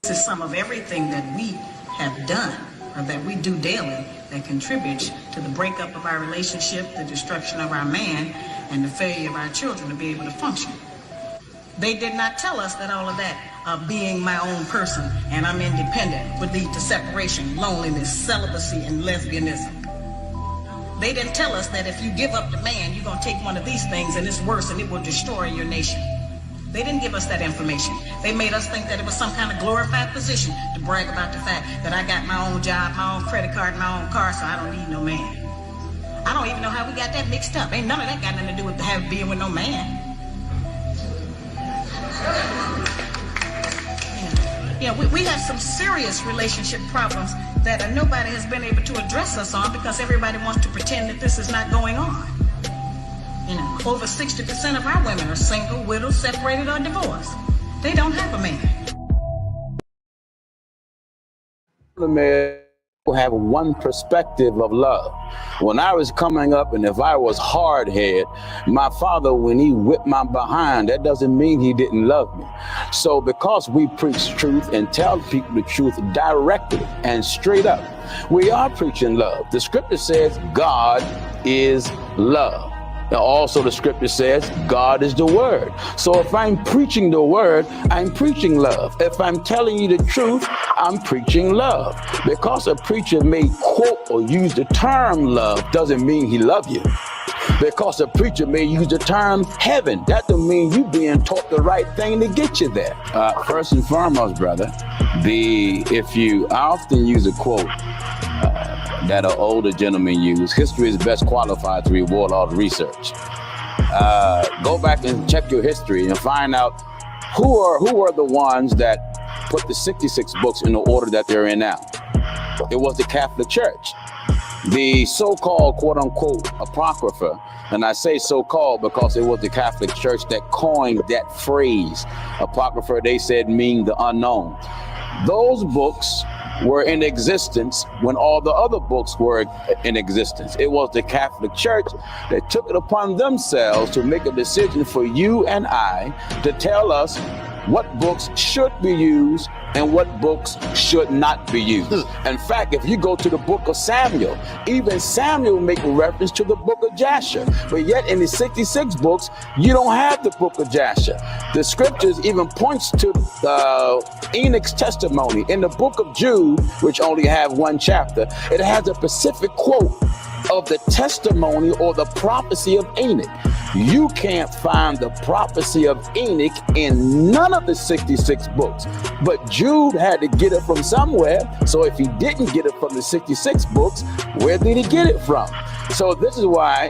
This is some of everything that we have done or that we do daily that contributes to the breakup of our relationship, the destruction of our man, and the failure of our children to be able to function. They did not tell us that all of that, being my own person and I'm independent, would lead to separation, loneliness, celibacy, and lesbianism. They didn't tell us that if you give up the man, you're going to take one of these things and it's worse and it will destroy your nation. They didn't give us that information. They made us think that it was some kind of glorified position to brag about the fact that I got my own job, my own credit card, my own car, so I don't need no man. I don't even know how we got that mixed up. Ain't none of that got nothing to do with being with no man. Yeah, we have some serious relationship problems that nobody has been able to address us on because everybody wants to pretend that this is not going on. You know, over 60% of our women are single, widowed, separated, or divorced. They don't have a man. The man will have one perspective of love. When I was coming up, and if I was hard-headed, my father, when he whipped my behind, that doesn't mean he didn't love me. So because we preach truth and tell people the truth directly and straight up, we are preaching love. The scripture says God is love. Now also the scripture says God is the word. So if I'm preaching the word, I'm preaching love. If I'm telling you the truth, I'm preaching love. Because a preacher may quote or use the term love doesn't mean he loves you. Because a preacher may use the term heaven, that doesn't mean you being taught the right thing to get you there. First and foremost, brother, I often use a quote that an older gentleman used: history is best qualified to reward all the research. Go back and check your history and find out who are the ones that put the 66 books in the order that they're in now. It was the Catholic Church. The so-called quote-unquote apocrypha, and I say so-called because it was the Catholic Church that coined that phrase. Apocrypha, they said, mean the unknown. Those books were in existence when all the other books were in existence. It was the Catholic Church that took it upon themselves to make a decision for you and I to tell us what books should be used and what books should not be used. In fact, if you go to the book of Samuel, even Samuel make a reference to the book of Jasher. But yet in the 66 books, you don't have the book of Jasher. The scriptures even points to Enoch's testimony. In the book of Jude, which only have one chapter, it has a specific quote of the testimony or the prophecy of Enoch. You can't find the prophecy of Enoch in none of the 66 books, but Jude had to get it from somewhere. So if he didn't get it from the 66 books, where did he get it from? So this is why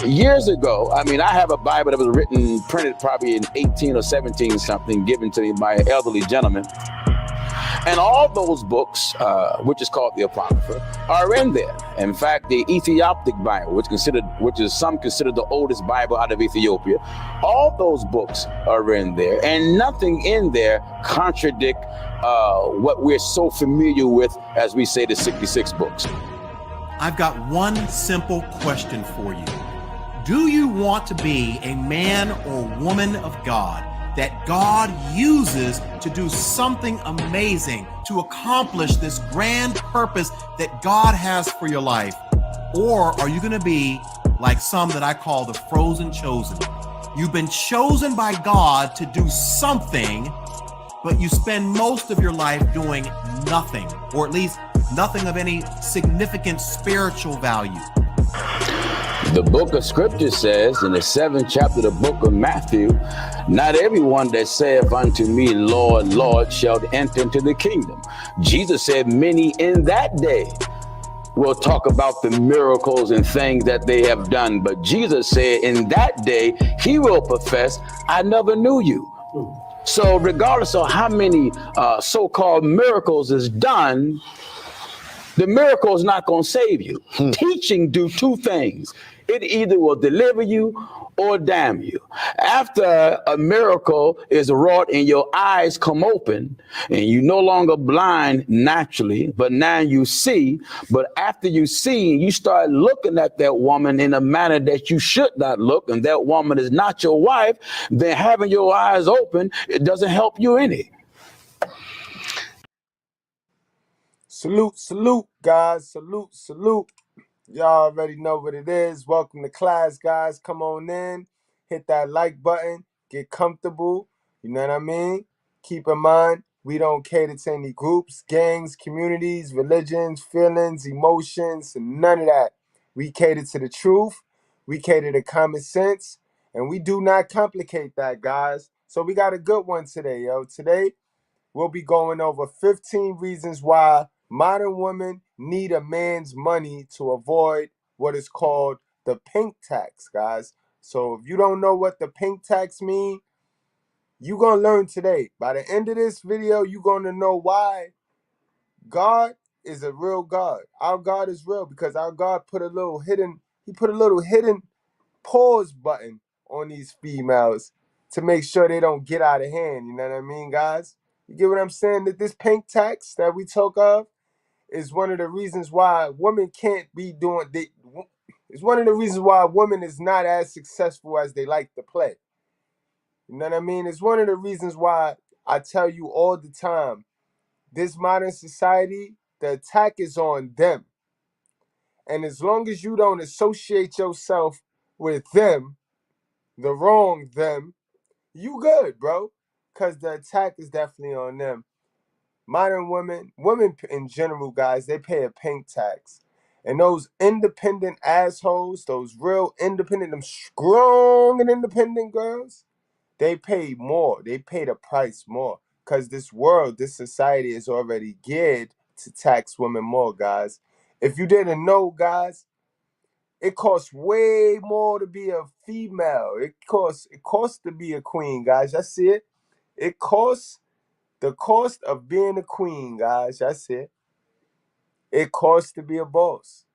years ago, I have a Bible that was printed probably in 18 or 17 something, given to me by an elderly gentleman. And all those books, which is called the Apocrypha, are in there. In fact, the Ethiopic Bible, which is some considered the oldest Bible out of Ethiopia, all those books are in there, and nothing in there contradict what we're so familiar with as we say the 66 books. I've got one simple question for you. Do you want to be a man or woman of God that God uses to do something amazing, to accomplish this grand purpose that God has for your life? Or are you going to be like some that I call the frozen chosen? You've been chosen by God to do something, but you spend most of your life doing nothing, or at least nothing of any significant spiritual value. The book of scripture says in the 7th chapter of the book of Matthew, not everyone that saith unto me, Lord, Lord, shall enter into the kingdom. Jesus said many in that day will talk about the miracles and things that they have done. But Jesus said in that day, he will profess, I never knew you. So regardless of how many so-called miracles is done, the miracle is not going to save you. Teaching do two things. It either will deliver you or damn you. After a miracle is wrought and your eyes come open and you no longer blind naturally, but now you see. But after you see, you start looking at that woman in a manner that you should not look, and that woman is not your wife, then having your eyes open, it doesn't help you any. Salute, salute, guys. Salute, salute. Y'all already know what it is. Welcome to class, guys. Come on in. Hit that like button. Get comfortable. You know what I mean? Keep in mind, we don't cater to any groups, gangs, communities, religions, feelings, emotions, none of that. We cater to the truth. We cater to common sense. And we do not complicate that, guys. So we got a good one today, yo. Today, we'll be going over 15 reasons why modern women need a man's money to avoid what is called the pink tax, guys. So if you don't know what the pink tax mean, you're going to learn today. By the end of this video, you're going to know why God is a real God. Our God is real because our God put a little hidden pause button on these females to make sure they don't get out of hand. You know what I mean, guys? You get what I'm saying? That this pink tax that we talk of is one of the reasons why women can't be doing. It's one of the reasons why women is not as successful as they like to play. You know what I mean? It's one of the reasons why I tell you all the time, this modern society, the attack is on them. And as long as you don't associate yourself with them, the wrong them, you good, bro. Because the attack is definitely on them. Modern women in general, guys, they pay a pink tax. And those independent assholes, those real independent, them strong and independent girls, they pay more. They pay the price more. Because this world, this society is already geared to tax women more, guys. If you didn't know, guys, it costs way more to be a female. It costs to be a queen, guys. That's it. It costs the cost of being a queen, guys. That's it. It costs to be a boss.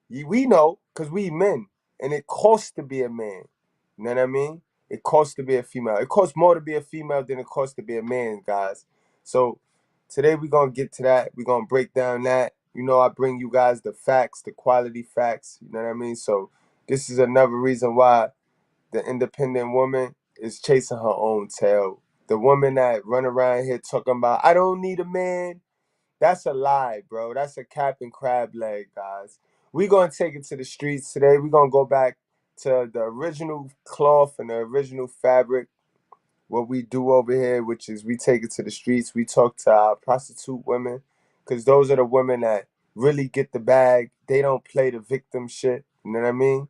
We know because we men, and it costs to be a man. You know what I mean? It costs to be a female. It costs more to be a female than it costs to be a man, guys. So today we're gonna get to that. We're gonna break down that. You know, I bring you guys the facts, the quality facts. You know what I mean? So this is another reason why the independent woman is chasing her own tail. The woman that run around here talking about, I don't need a man. That's a lie, bro. That's a cap and crab leg, guys. We're going to take it to the streets today. We're going to go back to the original cloth and the original fabric. What we do over here, which is we take it to the streets. We talk to our prostitute women because those are the women that really get the bag. They don't play the victim shit. You know what I mean?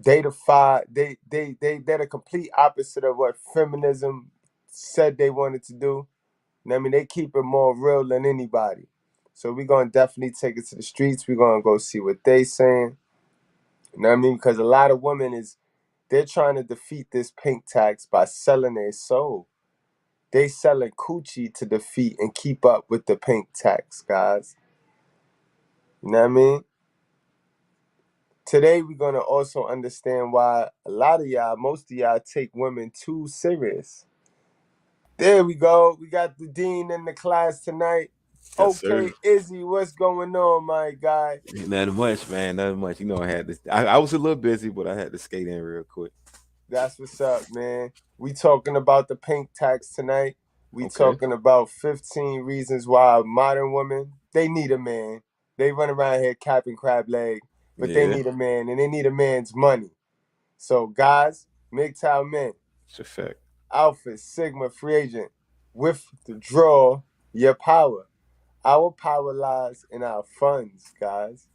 They're the complete opposite of what feminism said they wanted to do. I mean, they keep it more real than anybody. So we're going to definitely take it to the streets. We're going to go see what they saying. You know what I mean? Because a lot of women they're trying to defeat this pink tax by selling their soul. They selling coochie to defeat and keep up with the pink tax, guys. You know what I mean? Today, we're going to also understand why a lot of y'all, most of y'all take women too serious. There we go. We got the dean in the class tonight. Yes, sir. Okay, Izzy, what's going on, my guy? Nothing much, man. Nothing much. You know, I had this. I was a little busy, but I had to skate in real quick. That's what's up, man. We talking about the pink tax tonight. We Okay. talking about 15 reasons why modern women, they need a man. They run around here capping crab leg, but they Yeah, need a man, and they need a man's money. So, guys, MGTOW men, it's a fact. Alpha, Sigma, free agent, withdraw your power. Our power lies in our funds, guys.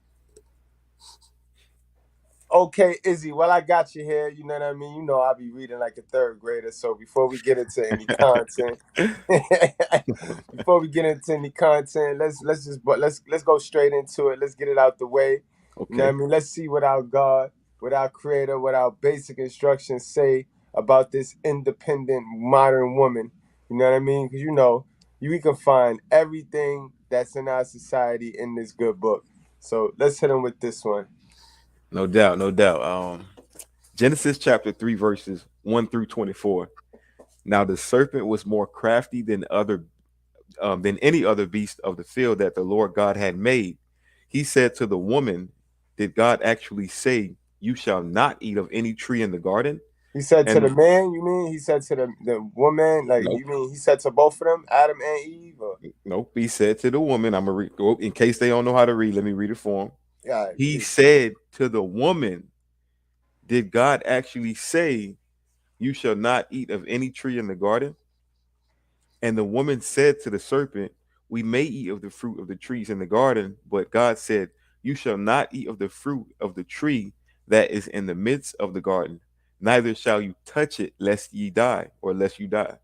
Okay, Izzy, well, I got you here. You know what I mean? You know I'll be reading like a third grader. So before we get into any content, let's go straight into it. Let's get it out the way. You know what I Okay. mean? Let's see what our God, what our Creator, what our basic instructions say about this independent modern woman. You know what I mean? Because we can find everything that's in our society in this good book. So let's hit them with this one. No doubt. No doubt. Genesis chapter 3, verses 1 through 24. Now the serpent was more crafty than any other beast of the field that the Lord God had made. He said to the woman, "Did God actually say, 'You shall not eat of any tree in the garden?'" He said to the And man, you mean? He said to the woman, like, nope, you mean he said to both of them, Adam and Eve? Or, nope. He said to the woman, I'm gonna read in case they don't know how to read, let me read it for them. yeah, He read. said to the woman, did God actually say you shall not eat of any tree in the garden? And the woman said to the serpent, we may eat of the fruit of the trees in the garden, but God said, you shall not eat of the fruit of the tree that is in the midst of the garden, neither shall you touch it lest ye die, or lest you die.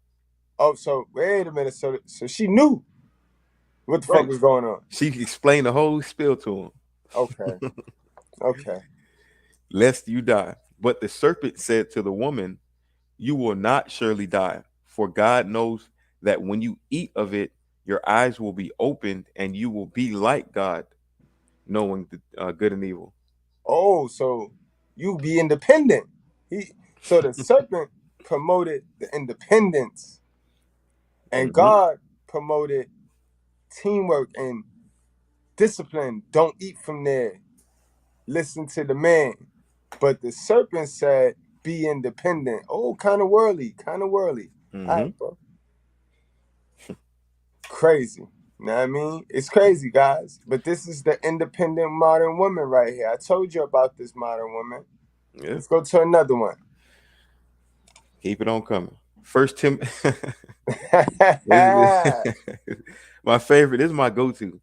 Oh, so wait a minute. So she knew what the fuck Right. was going on. She explained the whole spiel to Okay. him. Okay. Lest you die. But the serpent said to the woman, you will not surely die, for God knows that when you eat of it, your eyes will be opened and you will be like God, knowing the good and evil. Oh, so you be independent. So the serpent promoted the independence, and Hmm. God promoted teamwork and discipline. Don't eat from there. Listen to the man. But the serpent said, be independent. Oh, kind of whirly, kind of whirly. All Hmm. right, bro. Crazy. You know what I mean? It's crazy, guys. But this is the independent modern woman right here. I told you about this modern woman. Yeah, Let's go to another one. keep it on coming. First Tim, this my favorite. This is my go-to.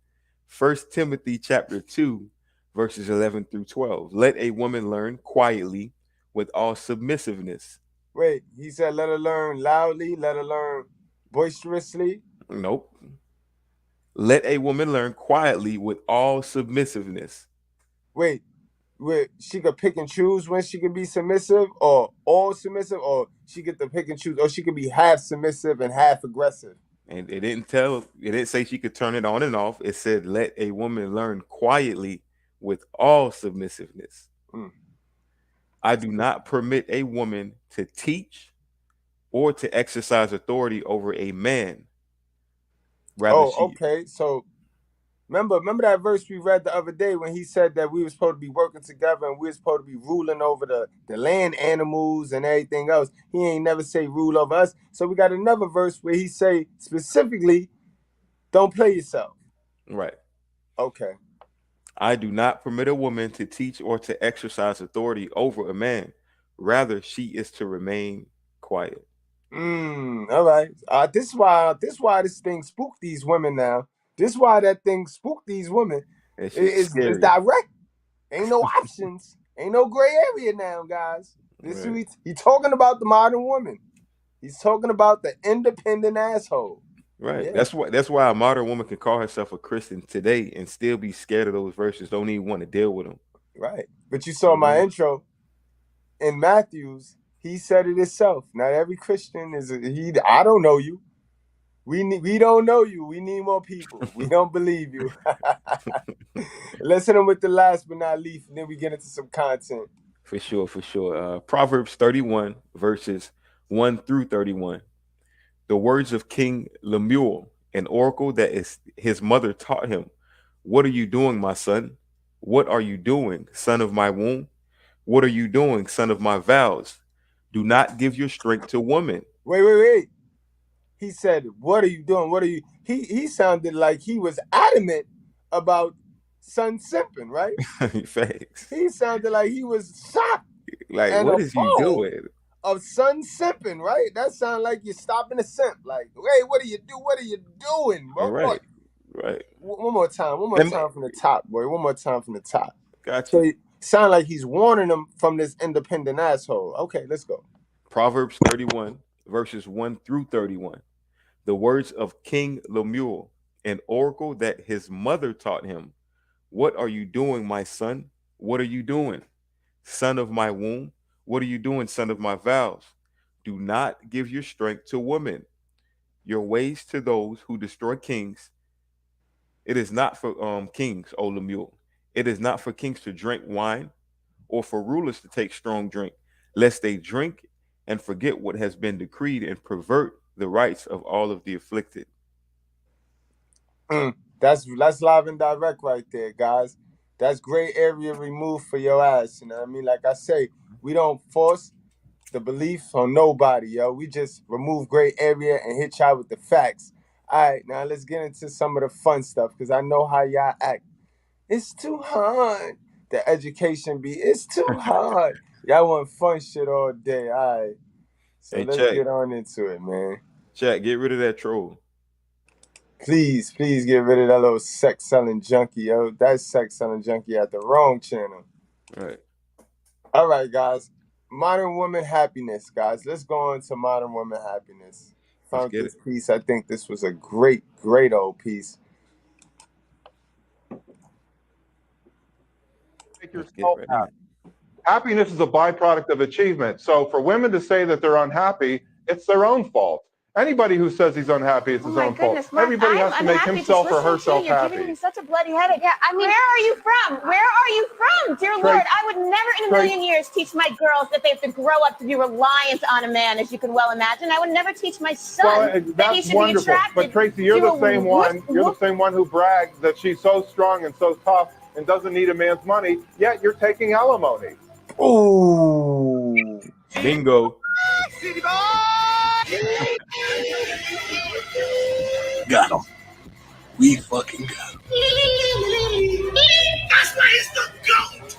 First Timothy chapter 2, verses 11 through 12. Let a woman learn quietly with all submissiveness. Wait, he said let her learn loudly, let her learn boisterously. Nope. Let a woman learn quietly with all submissiveness. Wait, she could pick and choose when she could be submissive or all submissive, or she get to pick and choose, or she could be half submissive and half aggressive. And it didn't say she could turn it on and off. It said, let a woman learn quietly with all submissiveness. Mm. I do not permit a woman to teach or to exercise authority over a man. Rather, Oh, she, okay. So remember that verse we read the other day when he said that we were supposed to be working together and we were supposed to be ruling over the land animals and everything else. He ain't never say rule over us. So we got another verse where he say specifically, don't play yourself. right. Okay. I do not permit a woman to teach or to exercise authority over a man. Rather, she is to remain quiet. All right. This is why this thing spooked these women now. This is why that thing spooked these women. That shit's It's scary. direct. Ain't no options. Ain't no gray area now, guys. This is Right. he talking about the modern woman. He's talking about the independent asshole. Right. Yeah, That's why a modern woman can call herself a Christian today and still be scared of those verses. Don't even want to deal with them. right. But you saw my intro in Matthew's. He said it himself. Not every Christian is he. I don't know you. We don't know you. We need more people. We don't believe you. Let's hit him with the last but not least, and then we get into some content. For sure, for sure. Proverbs 31, verses 1 through 31. The words of King Lemuel, an oracle that is his mother taught him. What are you doing, my son? What are you doing, son of my womb? What are you doing, son of my vows? Do not give your strength to woman. Wait. He said, "What are you doing? What are you?" He sounded like he was adamant about son simping, right? Facts. He sounded like he was shocked Like, and what is you appalled doing? of son simping, right? That sounds like you're stopping a simp. Like, hey, what are you do? What are you doing, bro? Right, right. One more time. One more Am- time from the top, boy. One more time from the top. Got So you. he sound like he's warning them from this independent asshole. Okay, let's go. Proverbs 31, verses 1 through 31. The words of King Lemuel, an oracle that his mother taught him. What are you doing, my son? What are you doing, son of my womb? What are you doing, son of my vows? Do not give your strength to women, your ways to those who destroy kings. It is not for kings, O Lemuel. It is not for kings to drink wine or for rulers to take strong drink, lest they drink and forget what has been decreed and pervert the rights of all of the afflicted. That's live and direct right there, guys. That's gray area removed for your ass. You know what I mean? Like I say, we don't force. the belief on nobody, yo. We just remove gray area and hit y'all with the facts. All right, now let's get into some of the fun stuff because I know how y'all act. It's too hard. The education be, it's too hard. Y'all want fun shit all day. All right. So Hey, let's check, get on into it, man. check. Get rid of that troll. Please, please get rid of that little sex selling junkie, yo. That's sex selling junkie at the wrong channel. Right. All right, guys. Modern woman happiness, guys. Let's go on to modern woman happiness. Let's Found get this it. piece. I think this was a great, great old piece. Make Let's get yourself right in happy. it. Happiness is a byproduct of achievement. So for women to say that they're unhappy, it's their own fault. Anybody who says he's unhappy, it's his own fault. Mark, Everybody has to make himself or herself You're happy. giving me such a bloody headache. Yeah, I mean, where are you from? Where are you from? Dear Trace- Lord, I would never in a million years teach my girls that they have to grow up to be reliant on a man, as you can well imagine. I would never teach my son that he that's should wonderful. be attracted But Tracy, you're to the same one. You're the same one who brags that she's so strong and so tough and doesn't need a man's money. Yet you're taking alimony. Ooh. Bingo. Got him. We fucking got him. That's why it's the GOAT.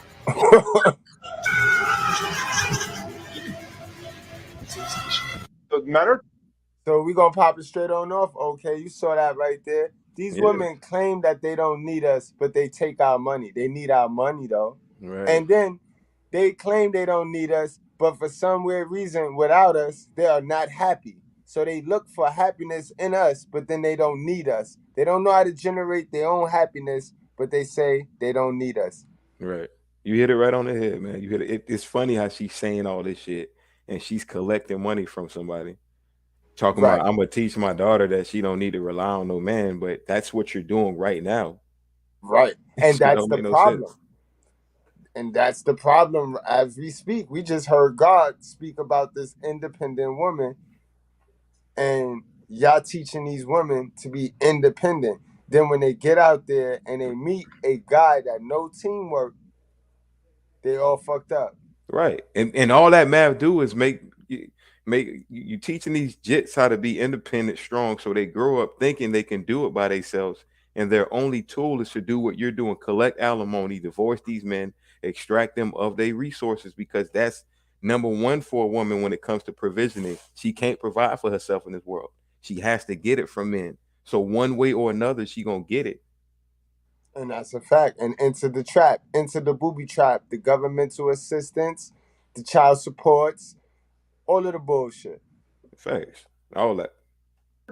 The men are. So we gonna pop it straight on off. Okay, you saw that right there. These Yeah. women claim that they don't need us, but they take our money. They need our money though. Right. And then they claim they don't need us, but for some weird reason, without us, they are not happy. So they look for happiness in us, but then they don't need us. They don't know how to generate their own happiness, but they say they don't need us. Right. You hit it right on the head, man. You hit it. It's funny how she's saying all this shit and she's collecting money from somebody. Talking Right. about I'm gonna teach my daughter that she don't need to rely on no man, but that's what you're doing right now. Right. And So it that's don't the make no problem. sense. And that's the problem as we speak. We just heard God speak about this independent woman, and y'all teaching these women to be independent. Then when they get out there and they meet a guy that no teamwork, they all fucked up. Right. And all that math do is make you teaching these jits how to be independent, strong, so they grow up thinking they can do it by themselves. And their only tool is to do what you're doing, collect alimony, divorce these men, extract them of their resources, because that's number one for a woman when it comes to provisioning. She can't provide for herself in this world. She has to get it from men. So one way or another, she gonna get it. And that's a fact. And into the trap, into the booby trap, the governmental assistance, the child supports, all of the bullshit. Facts. All that.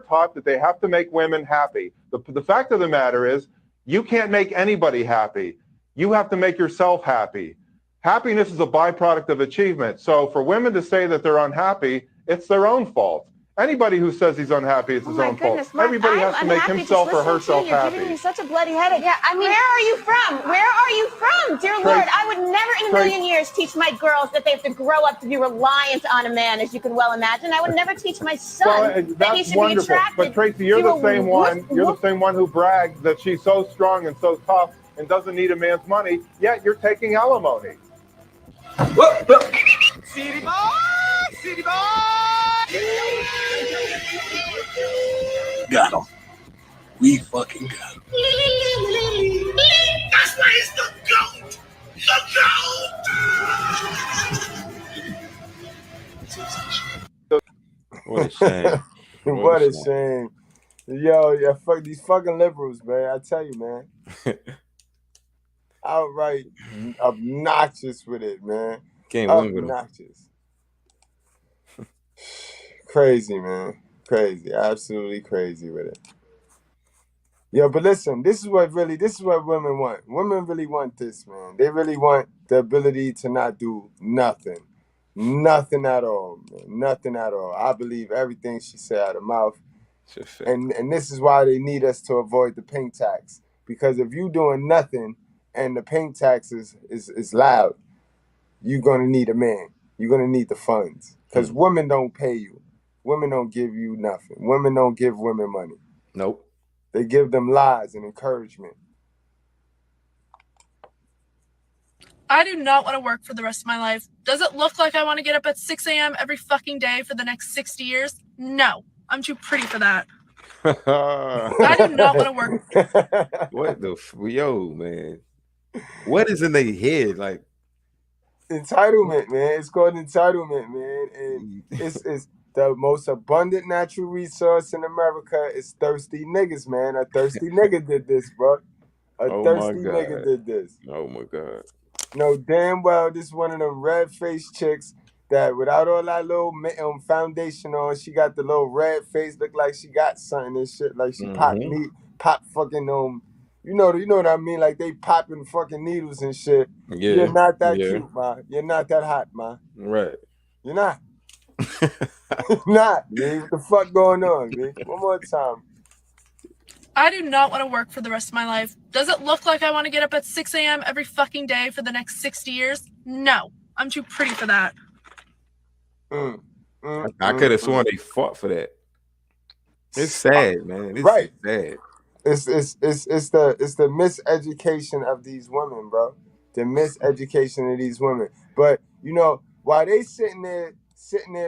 Taught that they have to make women happy. The fact of the matter is, you can't make anybody happy. You have to make yourself happy. Happiness is a byproduct of achievement. So for women to say that they're unhappy, it's their own fault. Anybody who says he's unhappy, it's his own fault. Mark, Everybody has to make himself or herself You're happy. giving me such a bloody headache. Yeah, I mean, where are you from? Where are you from? Dear Lord, I would never in a million years teach my girls that they have to grow up to be reliant on a man, as you can well imagine. I would never teach my son that he should be attracted. But Tracy, you're the same one. You're the same one who brags that she's so strong and so tough and doesn't need a man's money. Yet you're taking alimony. City boy! City boy! Got him. We fucking got him. That's why it's the GOAT! The GOAT! What a shame. What a shame. Yo, yeah, fuck these fucking liberals, man. I tell you, man. Outright obnoxious with it, man. Can't win with them. Obnoxious. Crazy, man. Crazy. Absolutely crazy with it. Yo, but listen, this is what women want. Women really want this, man. They really want the ability to not do nothing. Nothing at all, man. Nothing at all. I believe everything she said out of mouth. And this is why they need us to avoid the pink tax. Because if you doing nothing and the pink tax is loud, you're gonna need a man. You're gonna need the funds. Because women don't pay you. Women don't give you nothing. Women don't give women money. Nope. They give them lies and encouragement. I do not want to work for the rest of my life. Does it look like I want to get up at 6 a.m. every fucking day for the next 60 years? No, I'm too pretty for that. I do not want to work. What the yo, man? What is in their head? Like entitlement, man. It's called entitlement, man. And it's the most abundant natural resource in America is thirsty niggas, man. A thirsty nigga did this, bro. A thirsty nigga did this. Oh my God. No, damn well this is one of them red-faced chicks that without all that little foundation on, she got the little red face, look like she got something and shit, like she pop fucking you know what I mean? Like they popping fucking needles and shit. Yeah. You're not that cute, man. You're not that hot, man. Right. You're not. You're not, man. What the fuck going on, man? One more time. I do not want to work for the rest of my life. Does it look like I want to get up at 6 a.m. every fucking day for the next 60 years? No, I'm too pretty for that. I could have sworn they fought for that. It's sad, man. It's right. sad. It's the miseducation of these women, bro. The miseducation of these women. But you know, while they sitting there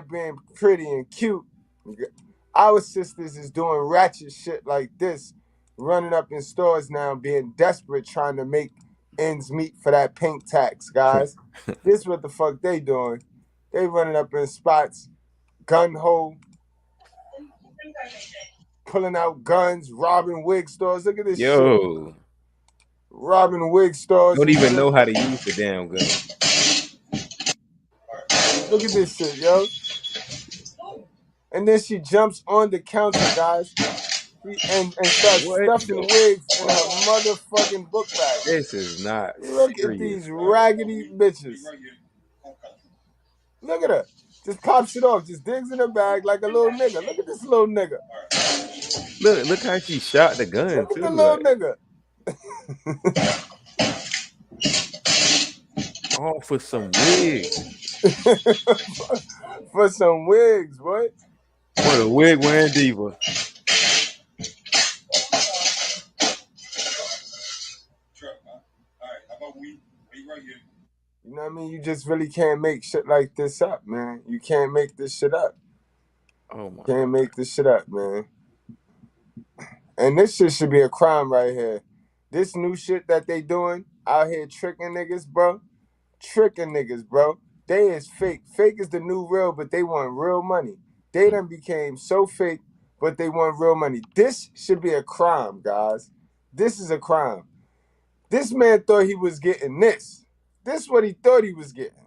being pretty and cute, our sisters is doing ratchet shit like this, running up in stores now, being desperate, trying to make ends meet for that pink tax, guys. This what the fuck they doing. They running up in spots, gun ho, pulling out guns, robbing wig stores. Look at this shit. Robbing wig stores. Don't even know how to use the damn gun. Look at this shit, yo. And then she jumps on the counter, guys, and starts stuffing wigs in her motherfucking book bag. This is not Look serious, at these raggedy bitches. Look at her. Just pops it off. Just digs in her bag like a little nigga. Look at this little nigga. Look how she shot the gun. Look at the little nigga. All for some wigs. For some wigs, boy. What a wig wearing diva. You know what I mean? You just really can't make shit like this up, man. You can't make this shit up. Oh my! Can't make this shit up, man. And this shit should be a crime right here. This new shit that they doing out here tricking niggas, bro. Tricking niggas, bro. They is fake. Fake is the new real, but they want real money. They done became so fake, but they want real money. This should be a crime, guys. This is a crime. This man thought he was getting this. This is what he thought he was getting.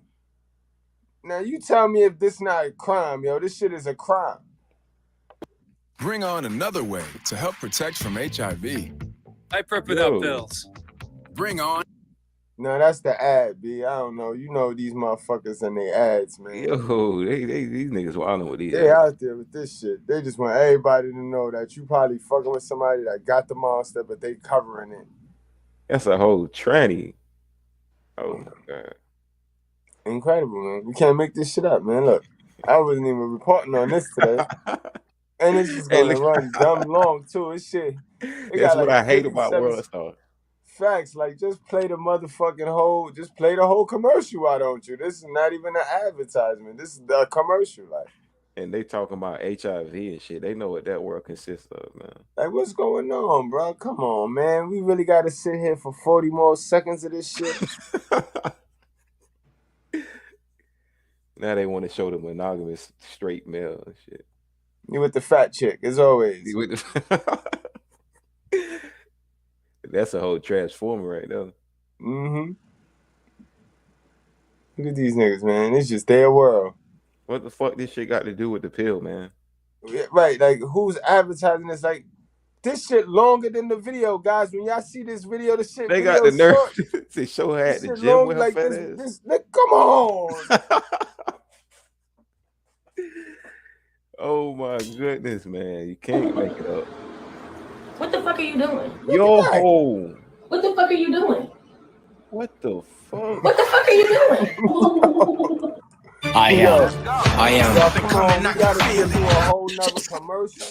Now you tell me if this not a crime, yo. This shit is a crime. Bring on another way to help protect from HIV. I prep without pills. Bring on. No, that's the ad, B. I don't know. You know these motherfuckers and their ads, man. Yo, these niggas wilding with these. They out there with this shit. They just want everybody to know that you probably fucking with somebody that got the monster, but they covering it. That's a whole tranny. Oh my God. Incredible, man. You can't make this shit up, man. Look, I wasn't even reporting on this today. And it's just gonna run dumb long too. It's shit. That's what I hate about World Star. Facts, like just play the motherfucking just play the whole commercial, why don't you? This is not even an advertisement. This is the commercial, like. And they talking about HIV and shit. They know what that world consists of, man. Like, what's going on, bro? Come on, man. We really got to sit here for 40 more seconds of this shit. Now they want to show the monogamous straight male and shit. You with the fat chick, as always. You with the That's a whole transformer right there. Mm-hmm. Look at these niggas, man. It's just their world. What the fuck this shit got to do with the pill, man? Yeah, right, like who's advertising this? Like this shit longer than the video, guys. When y'all see this video, the shit they got the nerve to show her at the gym with her like fat this, come on. Oh my goodness, man. You can't make it up. What the fuck are you doing? Yo. What the fuck are you doing? What the fuck? What the fuck are you doing? I am. Come on, we gotta get to a whole nother commercial.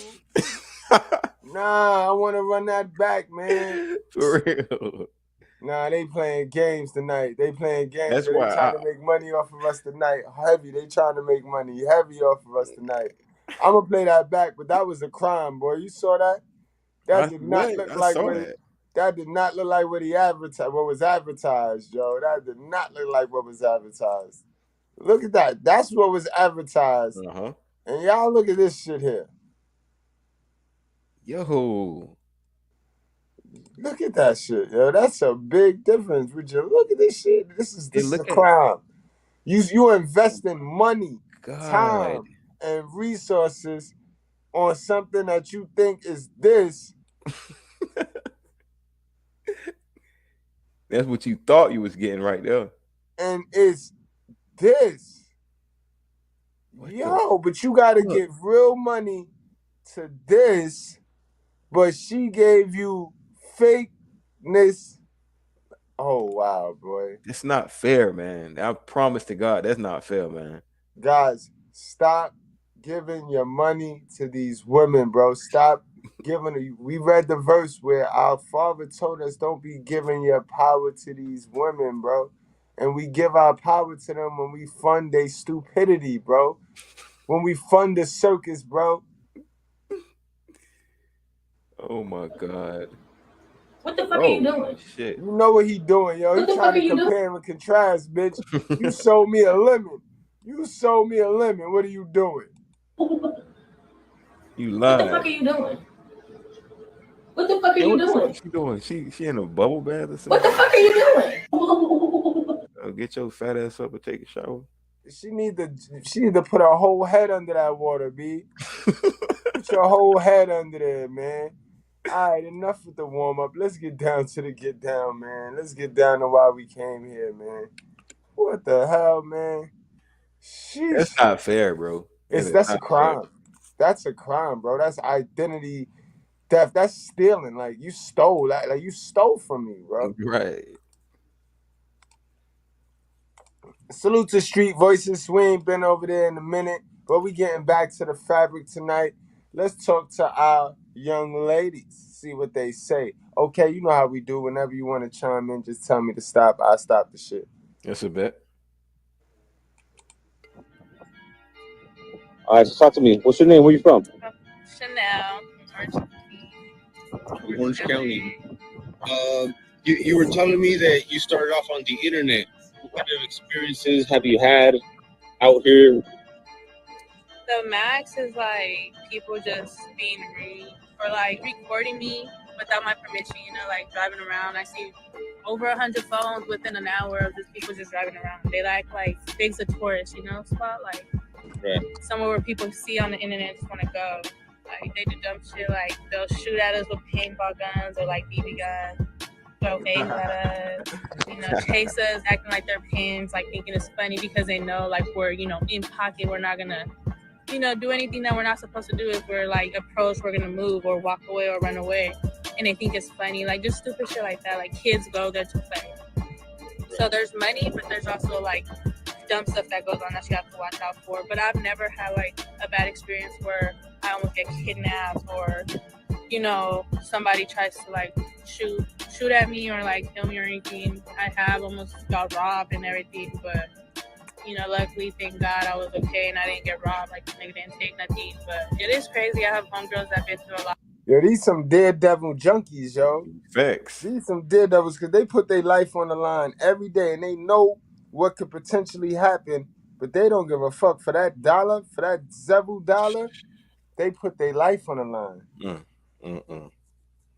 Nah, I want to run that back, man. For real. Nah, they playing games tonight. They playing games. That's They why trying to make money off of us tonight. Heavy. They trying to make money heavy off of us tonight. I'm gonna play that back, but that was a crime, boy. You saw that? That did not look I like saw what that. that did not look like what he advertised. What was advertised, Joe? That did not look like what was advertised. Look at that. That's what was advertised. Uh-huh. And y'all look at this shit here. Yo. Look at that shit, yo. That's a big difference. Would you look at this shit? This is a crime. You investing money, time, and resources on something that you think is this. That's what you thought you was getting right there. And it's this. Yo, but you gotta give real money to this, but she gave you fakeness. Oh wow, boy. It's not fair, man. I promise to God, that's not fair, man. Guys, stop giving your money to these women, bro. Stop giving. We read the verse where our Father told us, don't be giving your power to these women, bro. And we give our power to them when we fund their stupidity, bro. When we fund the circus, bro. Oh my God. What the fuck are you doing? Shit. You know what he doing, yo. He trying to compare and contrast, bitch. You sold me a lemon. You sold me a lemon. What are you doing? You lied. What the fuck are you doing? What the fuck are you doing? What she doing? She in a bubble bath or something? What the fuck are you doing? Get your fat ass up and take a shower. She need to put her whole head under that water, B. Put your whole head under there, man. All right, enough with the warm up. Let's get down to the get down, man. Let's get down to why we came here, man. What the hell, man? Sheesh. That's not fair, bro. That's a crime. That's a crime, bro. That's identity theft. That's stealing. Like you stole that. Like you stole from me, bro. Right. Salute to Street Voices. We ain't been over there in a minute, but we getting back to the fabric tonight. Let's talk to our young ladies. See what they say. Okay, you know how we do. Whenever you want to chime in, just tell me to stop. I'll stop the shit. That's a bet. All right, so talk to me. What's your name? Where you from? Chanel. Orange County. You were telling me that you started off on the internet. What kind of experiences have you had out here? The max is like people just being rude or like recording me without my permission, you know, like driving around. I see over 100 phones within an hour of just people just driving around. They like Big's a tourist, you know, spot like somewhere where people see on the internet just want to go. Like they do dumb shit, like they'll shoot at us with paintball guns or like BB guns, throw eggs at us, you know, chase us, acting like they're pimps, like thinking it's funny because they know like we're, you know, in pocket, we're not gonna, you know, do anything that we're not supposed to do. If we're like approached, we're gonna move or walk away or run away, and they think it's funny, like just stupid shit like that. Like kids go there to play. So there's money, but there's also like dumb stuff that goes on that you have to watch out for. But I've never had like a bad experience where I almost get kidnapped or, you know, somebody tries to like shoot at me or like kill me or anything. I have almost got robbed and everything, but you know, luckily, thank God, I was okay and I didn't get robbed. Like, the nigga didn't take nothing. But it is crazy. I have homegirls that been through a lot. Yo, these some daredevil junkies, yo. Facts. These some daredevils because they put their life on the line every day and they know what could potentially happen, but they don't give a fuck for that dollar, for that several dollar. They put their life on the line.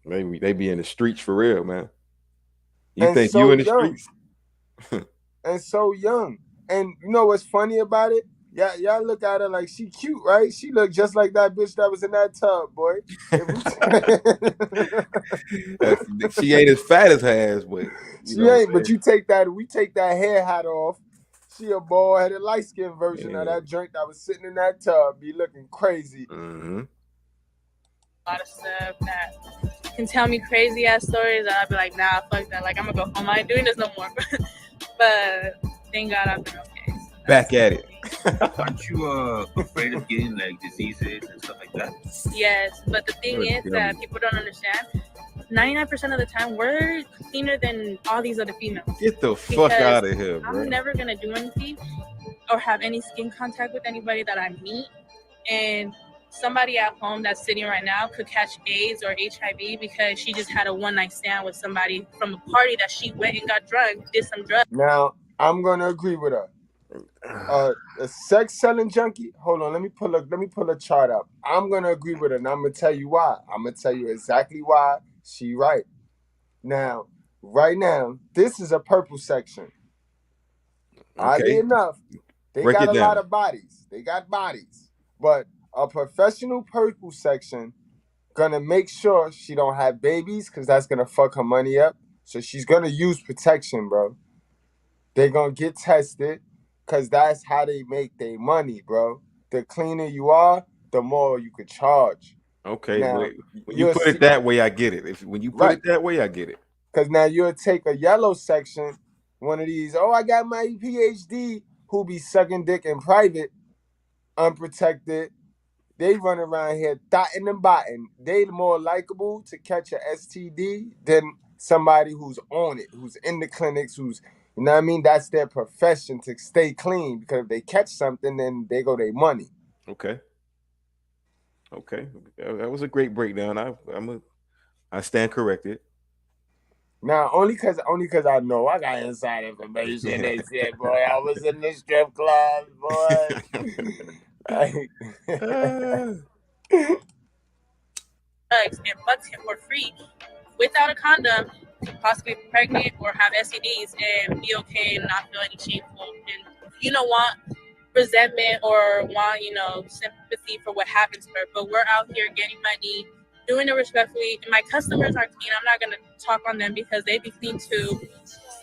They be in the streets for real, man. You and think so you in the young. streets? And so young. And you know what's funny about it? Y'all look at her like she cute, right? She look just like that bitch that was in that tub, boy. She ain't as fat as her ass, but she ain't. But we take that hair hat off. She a bald-headed, light-skinned version of that joint that was sitting in that tub, be looking crazy. Mm-hmm. A lot of stuff that can tell me crazy ass stories, and I'll be like, nah, fuck that. Like, I'm gonna go home. I ain't doing this no more. But thank God I've been okay. So back at it. Aren't you afraid of getting like diseases and stuff like that? Yes, but the thing is that people don't understand. 99% of the time, we're cleaner than all these other females. Get the fuck out of here, bro. I'm never going to do anything or have any skin contact with anybody that I meet. And somebody at home that's sitting right now could catch AIDS or HIV because she just had a one-night stand with somebody from a party that she went and got drunk, did some drugs. Now, I'm going to agree with her. A sex selling junkie. Hold on, let me pull a chart up. I'm gonna agree with her, and I'm gonna tell you why. I'm gonna tell you exactly why she right. Now, right now, this is a purple section. Oddly enough, they got a lot of bodies. They got bodies, but a professional purple section gonna make sure she don't have babies because that's gonna fuck her money up. So she's gonna use protection, bro. They're gonna get tested. Because that's how they make their money, bro. The cleaner you are, the more you could charge. Okay, now, when you put it that way, I get it. When you put it that way, I get it. Because now you'll take a yellow section, one of these, I got my PhD, who be sucking dick in private, unprotected. They run around here dotting and botting. They more likable to catch a STD than somebody who's on it, who's in the clinics, who's... You know what I mean? That's their profession, to stay clean, because if they catch something, then they go their money. Okay. That was a great breakdown. I stand corrected. Now, only cause I know I got inside information. They said, boy, I was in the strip club, boy. Drugs and fucks him for free without a condom, possibly pregnant or have STDs, and be okay and not feel any shameful, and want resentment or want sympathy for what happens to her. But we're out here getting money, doing it respectfully. And my customers are clean. I'm not gonna talk on them because they be clean too.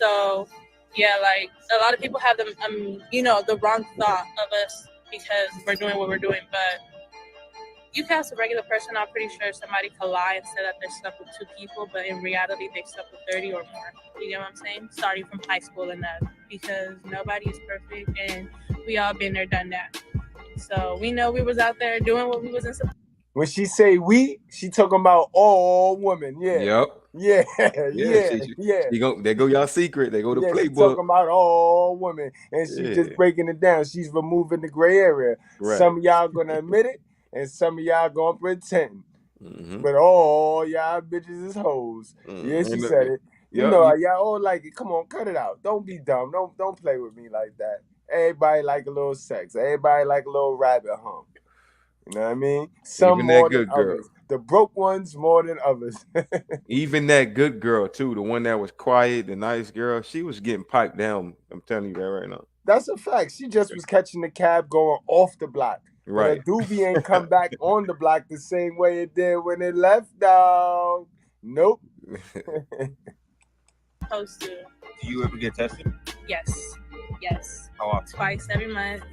So yeah, like a lot of people have the wrong thought of us because we're doing what we're doing, but you can ask a regular person, I'm pretty sure somebody could lie and say that they're stuck with 2 people, but in reality, they've stuck with 30 or more. You get what I'm saying? Starting from high school and that, because nobody is perfect, and we all been there, done that. So we know we was out there doing what we wasn't supposed to. When she say we, she talking about all women. Yeah. Yep. Yeah. There go y'all secret. They go to playbook. She talking about all women, and she just breaking it down. She's removing the gray area. Right. Some of y'all gonna admit it, and some of y'all gonna pretend. But all y'all bitches is hoes. Yeah, she said it. Y'all all like it. Come on, cut it out. Don't be dumb. Don't play with me like that. Everybody like a little sex. Everybody like a little rabbit hump. You know what I mean? Some Even more that good than girl. others. The broke ones more than others. Even that good girl too, the one that was quiet, the nice girl, she was getting piped down. I'm telling you that right now. That's a fact. She just was catching the cab going off the block. Right. But a doobie ain't come back on the block the same way it did when it left, dog. Nope. Supposed to. Do you ever get tested? Yes. How often? Twice every month,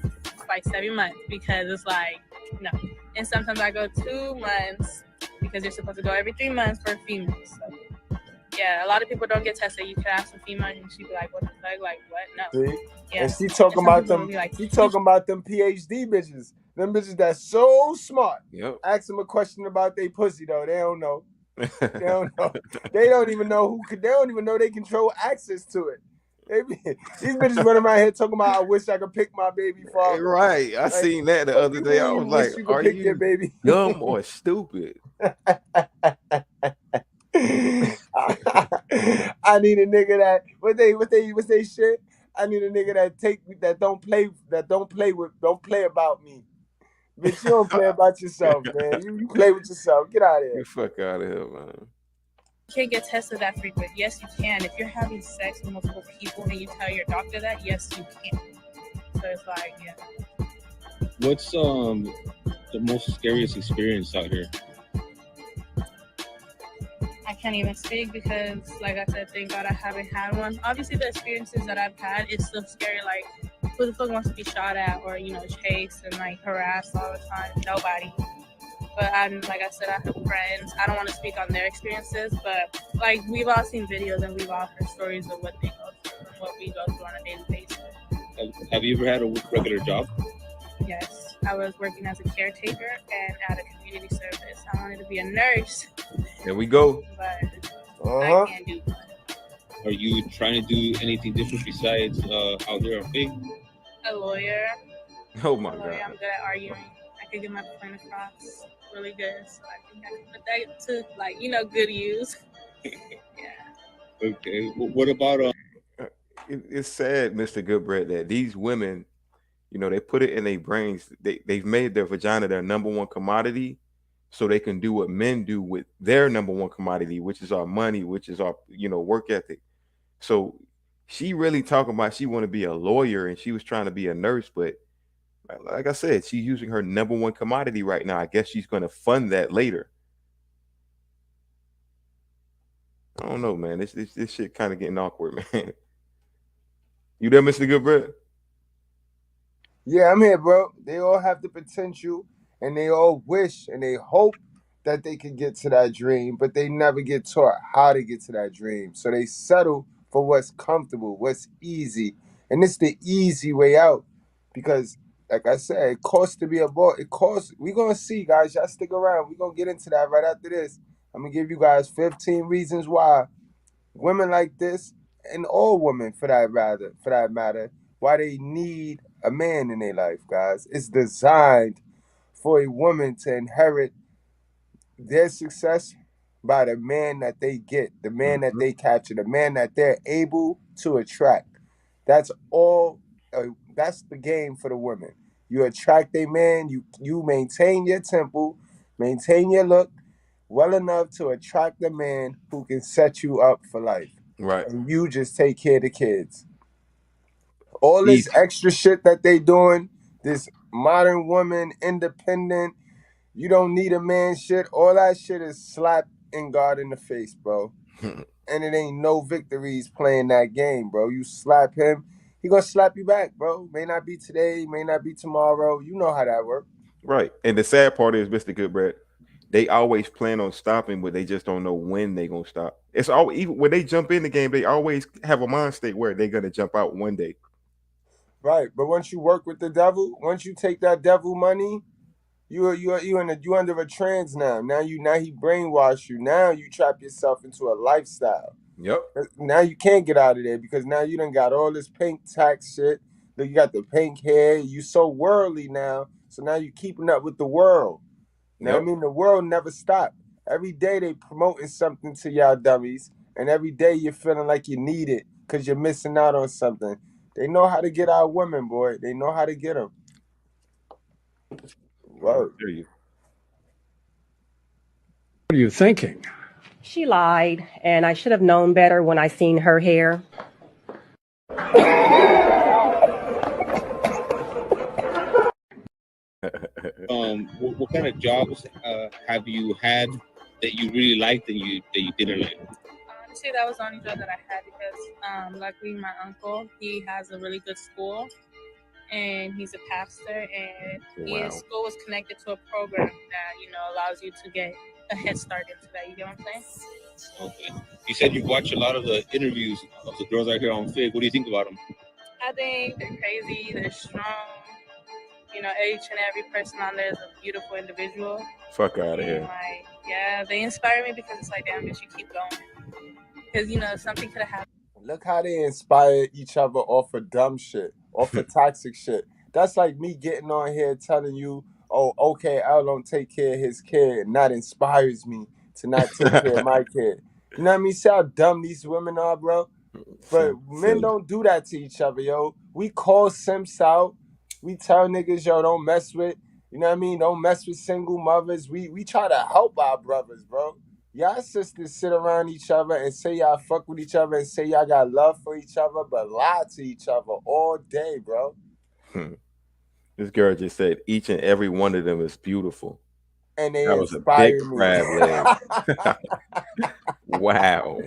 because it's like, no. And sometimes I go 2 months because you're supposed to go every 3 months for females. So, yeah, a lot of people don't get tested. You can ask a female and she'd be like, what the fuck? Like, what? No. See? Yeah. And she talking about them. Like, she talking about them PhD bitches. Them bitches that's so smart. Yep. Ask them a question about their pussy though. They don't know. They don't know. They don't even know they don't even know they control access to it. These bitches running around here talking about, I wish I could pick my baby father. Right. I seen that the other day. I was like, are you baby? dumb or stupid? I need a nigga that what they shit. I need a nigga that don't play about me. Bitch, you don't play about yourself, man. You play with yourself. Get out of here. Get the fuck out of here, man. You can't get tested that frequent. Yes, you can. If you're having sex with multiple people and you tell your doctor that, yes, you can. So it's like, yeah. What's the most scariest experience out here? I can't even speak because, like I said, thank God I haven't had one. Obviously, the experiences that I've had, it's still scary. Like, who the fuck wants to be shot at or, chased and, harassed all the time? Nobody. But like I said, I have friends. I don't want to speak on their experiences, but, we've all seen videos and we've all heard stories of what they go through and what we go through on a daily basis. Have you ever had a regular job? Yes. I was working as a caretaker and at a community service. I wanted to be a nurse. There we go. But I can't do that. Are you trying to do anything different besides out there on Fig? A lawyer. Oh my I'm God. good at arguing. I could get my point across really good. So I think I can put that to, like, you know, good use. Yeah. Okay. What about It's sad, Mr. Goodbread, that these women, you know, they put it in their brains. They've made their vagina their number one commodity, so they can do what men do with their number one commodity, which is our money, which is our, you know, work ethic. So she really talking about she want to be a lawyer and she was trying to be a nurse, but like I said, she's using her number one commodity right now. I guess she's going to fund that later. I don't know, man. This shit kind of getting awkward, man. You there, Mr. Goodbread? Yeah, I'm here, bro. They all have the potential and they all wish and they hope that they can get to that dream, but they never get taught how to get to that dream. So they settle for what's comfortable, what's easy. And it's the easy way out. Because, like I said, it costs to be a boss. It costs. We're going to see, guys. Y'all stick around. We're going to get into that right after this. I'm going to give you guys 15 reasons why women like this, and all women for that matter, why they need a man in their life, guys. It's designed for a woman to inherit their success by the man that they get, the man that they capture, the man that they're able to attract. That's all. That's the game for the women. You attract a man. You maintain your temple, maintain your look well enough to attract a man who can set you up for life. Right. And you just take care of the kids. All this Easy. extra shit that they doing, this modern woman, independent, you don't need a man shit, all that shit is slap in God in the face, bro. And it ain't no victories playing that game, bro. You slap him, he gonna slap you back, bro. May not be today, may not be tomorrow. You know how that works. Right. And the sad part is, Mr. Goodbread, they always plan on stopping, but they just don't know when they gonna stop. It's all even when they jump in the game, they always have a mind state where they're gonna jump out one day. Right, but once you work with the devil, once you take that devil money, you under a trance now. Now he brainwash you. Now you trap yourself into a lifestyle. Yep. Now you can't get out of there because now you done got all this pink tax shit. Look, you got the pink hair. You so worldly now. So now you keeping up with the world. Now I mean the world never stopped. Every day they promoting something to y'all dummies, and every day you're feeling like you need it because you're missing out on something. They know how to get our women, boy. They know how to get them. Word. What are you thinking? She lied, and I should have known better when I seen her hair. What kind of jobs have you had that you really liked and you didn't like? Honestly, that was the only job that I had because luckily my uncle, he has a really good school and he's a pastor, and his school was connected to a program that, you know, allows you to get a head start into that. You get what I'm saying? Okay. You said you watch a lot of the interviews of the girls out here on Fig. What do you think about them? I think they're crazy, they're strong. You know, each and every person on there is a beautiful individual. Fuck out of And here. like, yeah, they inspire me because it's like, damn, bitch, you keep going. Because, you know, something could have happened. Look how they inspire each other off of dumb shit, off of toxic shit. That's like me getting on here telling you, oh, okay, Al don't take care of his kid, and that inspires me to not take care of my kid. You know what I mean? See how dumb these women are, bro? But men don't do that to each other, yo. We call simps out. We tell niggas, yo, don't mess with, you know what I mean? Don't mess with single mothers. We try to help our brothers, bro. Y'all sisters sit around each other and say y'all fuck with each other and say y'all got love for each other, but lie to each other all day, bro. This girl just said each and every one of them is beautiful. And they that was a inspire big me. crab leg. Wow.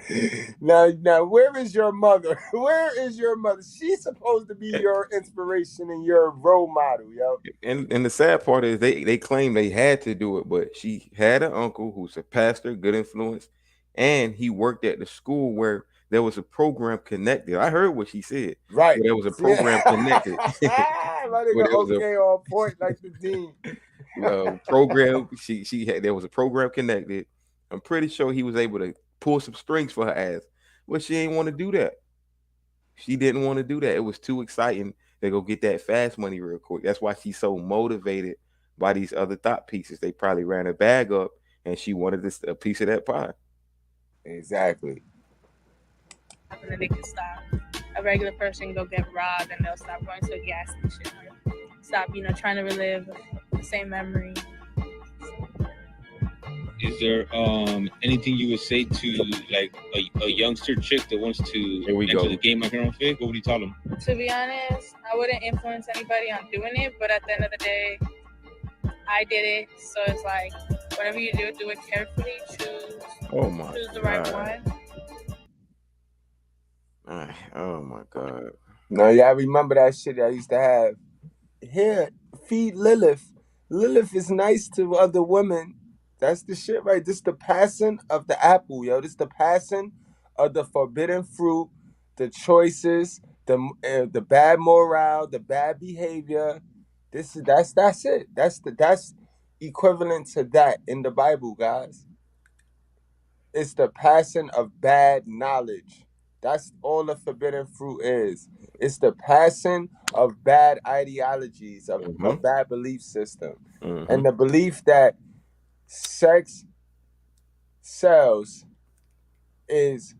Now, where is your mother? Where is your mother? She's supposed to be your inspiration and your role model, yo. And the sad part is they claim they had to do it, but she had an uncle who's a pastor, good influence, and he worked at the school where there was a program connected. I heard what she said. Right. There was a program connected. My nigga, okay, on point like the dean. Program. She had, there was a program connected. I'm pretty sure he was able to pull some strings for her ass. But she ain't want to do that. She didn't want to do that. It was too exciting to go get that fast money real quick. That's why she's so motivated by these other thought pieces. They probably ran her bag up and she wanted a piece of that pie. Exactly. And then they can stop. A regular person go get robbed and they'll stop going to a gas station. Stop, trying to relive the same memory. Is there anything you would say to like a youngster chick that wants to enter the game like her own fig? What would you tell them? To be honest, I wouldn't influence anybody on doing it, but at the end of the day, I did it. So it's like, whatever you do it carefully. Choose the right one. Oh my God. No, y'all remember that shit I used to have. Here, feed Lilith. Lilith is nice to other women. That's the shit, right? This the passing of the apple, yo. This the passing of the forbidden fruit, the choices, the bad morale, the bad behavior. That's it. That's equivalent to that in the Bible, guys. It's the passing of bad knowledge. That's all the forbidden fruit is. It's the passing of bad ideologies, of bad belief system. And the belief that sex sells is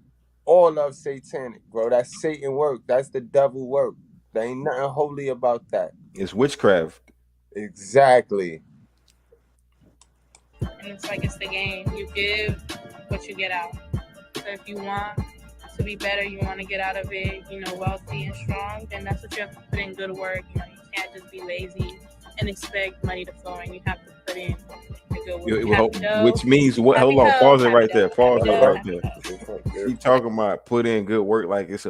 all of satanic, bro. That's Satan work. That's the devil work. There ain't nothing holy about that. It's witchcraft. Exactly. And it's like it's the game. You give what you get out. So if you want to be better, you want to get out of it, wealthy and strong, then that's what you have to put in good work. You can't just be lazy and expect money to flow in. You have to put in the good work. Which means what? Hold on, pause it right there. Pause it right there. She talking about put in good work like it's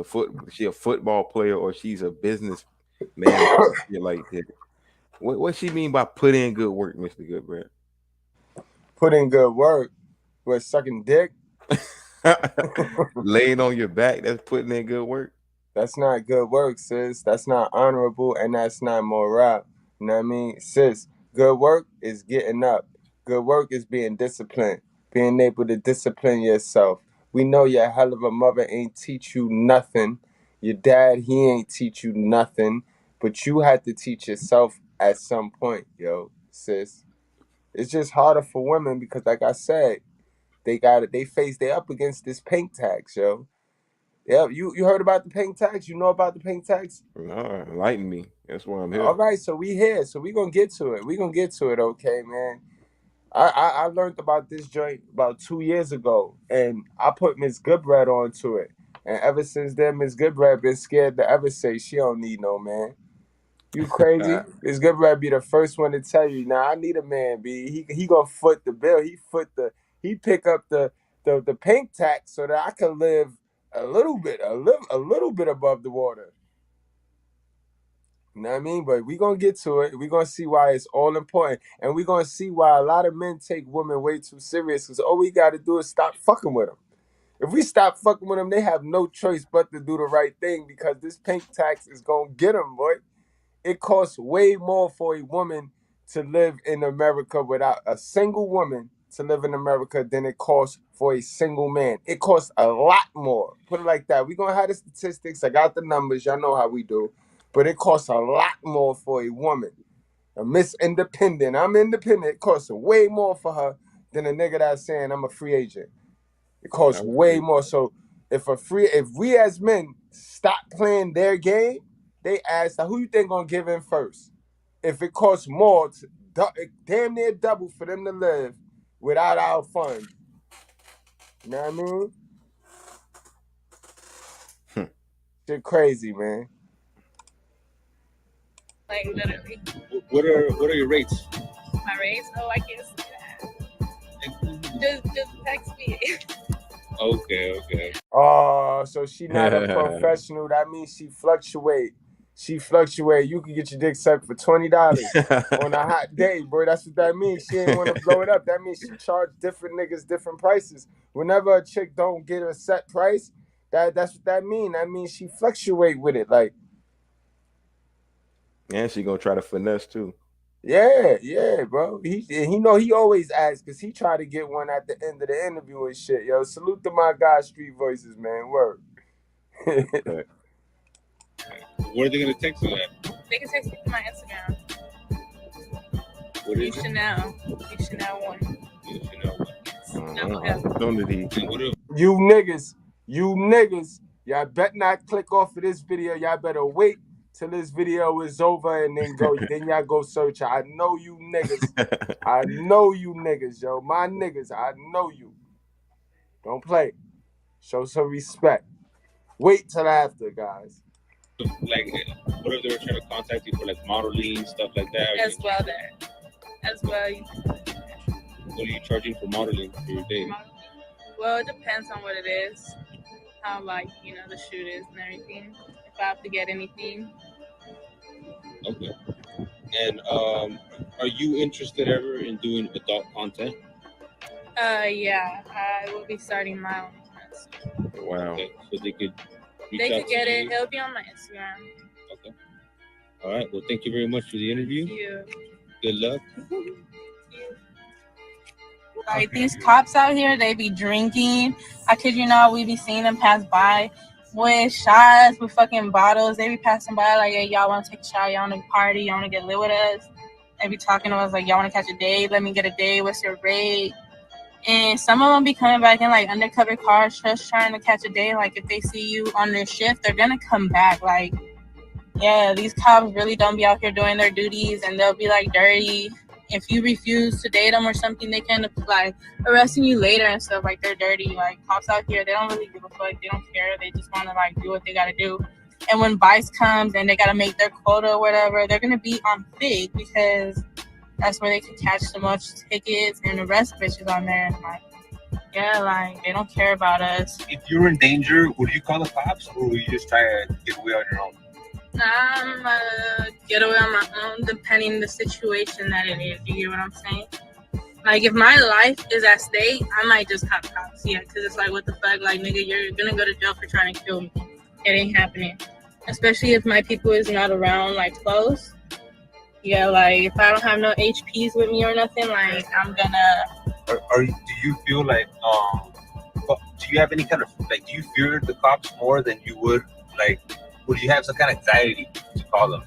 she a football player or she's a business man like that. What she mean by put in good work, Mr. Goodbread? Put in good work with sucking dick. Laying on your back, that's putting in good work. That's not good work, sis. That's not honorable and that's not moral. You know what I mean? Sis, good work is getting up. Good work is being disciplined, being able to discipline yourself. We know your hell of a mother ain't teach you nothing. Your dad, he ain't teach you nothing. But you had to teach yourself at some point, yo, sis. It's just harder for women because, like I said, they up against this pink tax, yo. Yeah, you heard about the pink tax? You know about the pink tax? No, enlighten me. That's why I'm here. All right, so we here. So we gonna get to it. Okay, man. I learned about this joint about 2 years ago, and I put Miss Goodbread onto it. And ever since then, Miss Goodbread been scared to ever say she don't need no man. You crazy? Miss Goodbread be the first one to tell you, nah, I need a man, B. He gonna foot the bill. He pick up the pink tax so that I can live a little bit above the water. You know what I mean? But we gonna get to it. We gonna see why it's all important. And we gonna see why a lot of men take women way too serious because all we gotta do is stop fucking with them. If we stop fucking with them, they have no choice but to do the right thing because this pink tax is gonna get them, boy. It costs way more for a woman to live in America without a single woman to live in America than it costs for a single man. It costs a lot more. Put it like that. We're going to have the statistics. I got the numbers. Y'all know how we do. But it costs a lot more for a woman. A Miss Independent. I'm independent. It costs way more for her than a nigga that's saying I'm a free agent. It costs way more. So if we as men stop playing their game, they ask, who you think gonna give in first? If it costs more, damn near double for them to live without our funds. You know what I mean? Shit crazy, man. Like literally. What are your rates? My rates? Oh, I can't see that. Just text me. Okay. Oh, so she not a professional. That means she fluctuate. You can get your dick sucked for $20 on a hot day, bro. That's what that means. She ain't want to blow it up. That means she charge different niggas different prices. Whenever a chick don't get a set price, that's what that mean. That means she fluctuate with it. Like, and she gonna try to finesse too. Yeah, bro. He know he always asks because he try to get one at the end of the interview and shit. Yo, salute to my guy, Street Voices, man. Word. Okay. Where are they gonna text you at? They can text me to my Instagram. What is it? Chanel. Chanel one. Opportunity. You niggas, y'all better not click off of this video. Y'all better wait till this video is over and then y'all go search. I know you niggas. I know you niggas, yo. My niggas, I know you. Don't play. Show some respect. Wait till after, guys. Like, what if they were trying to contact you for like modeling, stuff like that? As well. What are you charging for modeling for your day? Well, it depends on what it is. How, like, the shoot is and everything. If I have to get anything. Okay. And are you interested ever in doing adult content? Yeah. I will be starting my own business. Wow. Okay. So they could get it. It'll be on my Instagram. Okay. All right. Well, thank you very much for the interview. Thank you. Good luck. Like, these cops out here, they be drinking. I kid you not, we be seeing them pass by with shots, with fucking bottles. They be passing by like, hey, y'all want to take a shot? Y'all want to party? Y'all want to get lit with us? They be talking to us like, y'all want to catch a date? Let me get a date. What's your rate? And some of them be coming back in like undercover cars just trying to catch a date. Like, if they see you on their shift, they're going to come back. Like, yeah, these cops really don't be out here doing their duties, and they'll be like dirty. If you refuse to date them or something, they can like arresting you later and stuff. Like, they're dirty. Like, cops out here, they don't really give a fuck. They don't care. They just want to like do what they gotta do. And when vice comes and they gotta make their quota or whatever, they're gonna be on fig because that's where they can catch the most tickets and arrest bitches on there. And like, yeah, like, they don't care about us. If you were in danger, would you call the cops, or would you just try to get away on your own? I'm get away on my own, depending the situation that it is. You get what I'm saying? Like, if my life is at stake, I might just cop cops. Yeah, because it's like, what the fuck? Like, nigga, you're gonna go to jail for trying to kill me. It ain't happening. Especially if my people is not around, like, close. Yeah, like, if I don't have no HPs with me or nothing, like, I'm gonna... Do you feel like, do you have any kind of, like, do you fear the cops more than you would, like, would you have some kind of anxiety to call them,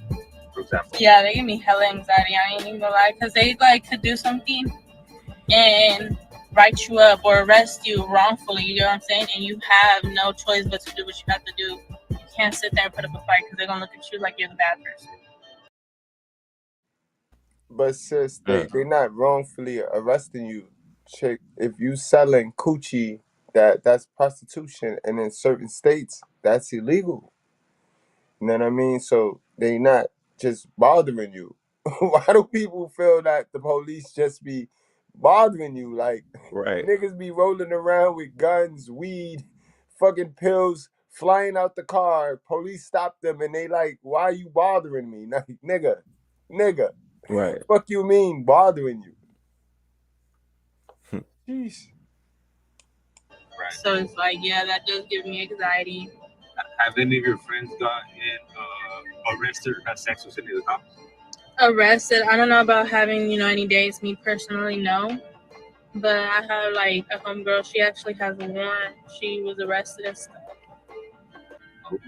for example? Yeah, they give me hella anxiety. I ain't even gonna lie, because they, like, could do something and write you up or arrest you wrongfully, you know what I'm saying? And you have no choice but to do what you have to do. You can't sit there and put up a fight because they're gonna look at you like you're the bad person. But sis, they not wrongfully arresting you. Chick, if you selling coochie, that's prostitution, and in certain states that's illegal. You know what I mean? So they not just bothering you. Why do people feel that the police just be bothering you? Like, right. Niggas be rolling around with guns, weed, fucking pills, flying out the car. Police stop them and they like, why are you bothering me? Like, nigga. Right. Fuck you mean bothering you? Jeez. Right. So it's like, yeah, that does give me anxiety. Have any of your friends gotten arrested or had sex with any of the cops? Arrested? I don't know about having, any dates. Me personally, no. But I have like a homegirl. She actually has a warrant. She was arrested and stuff. Okay.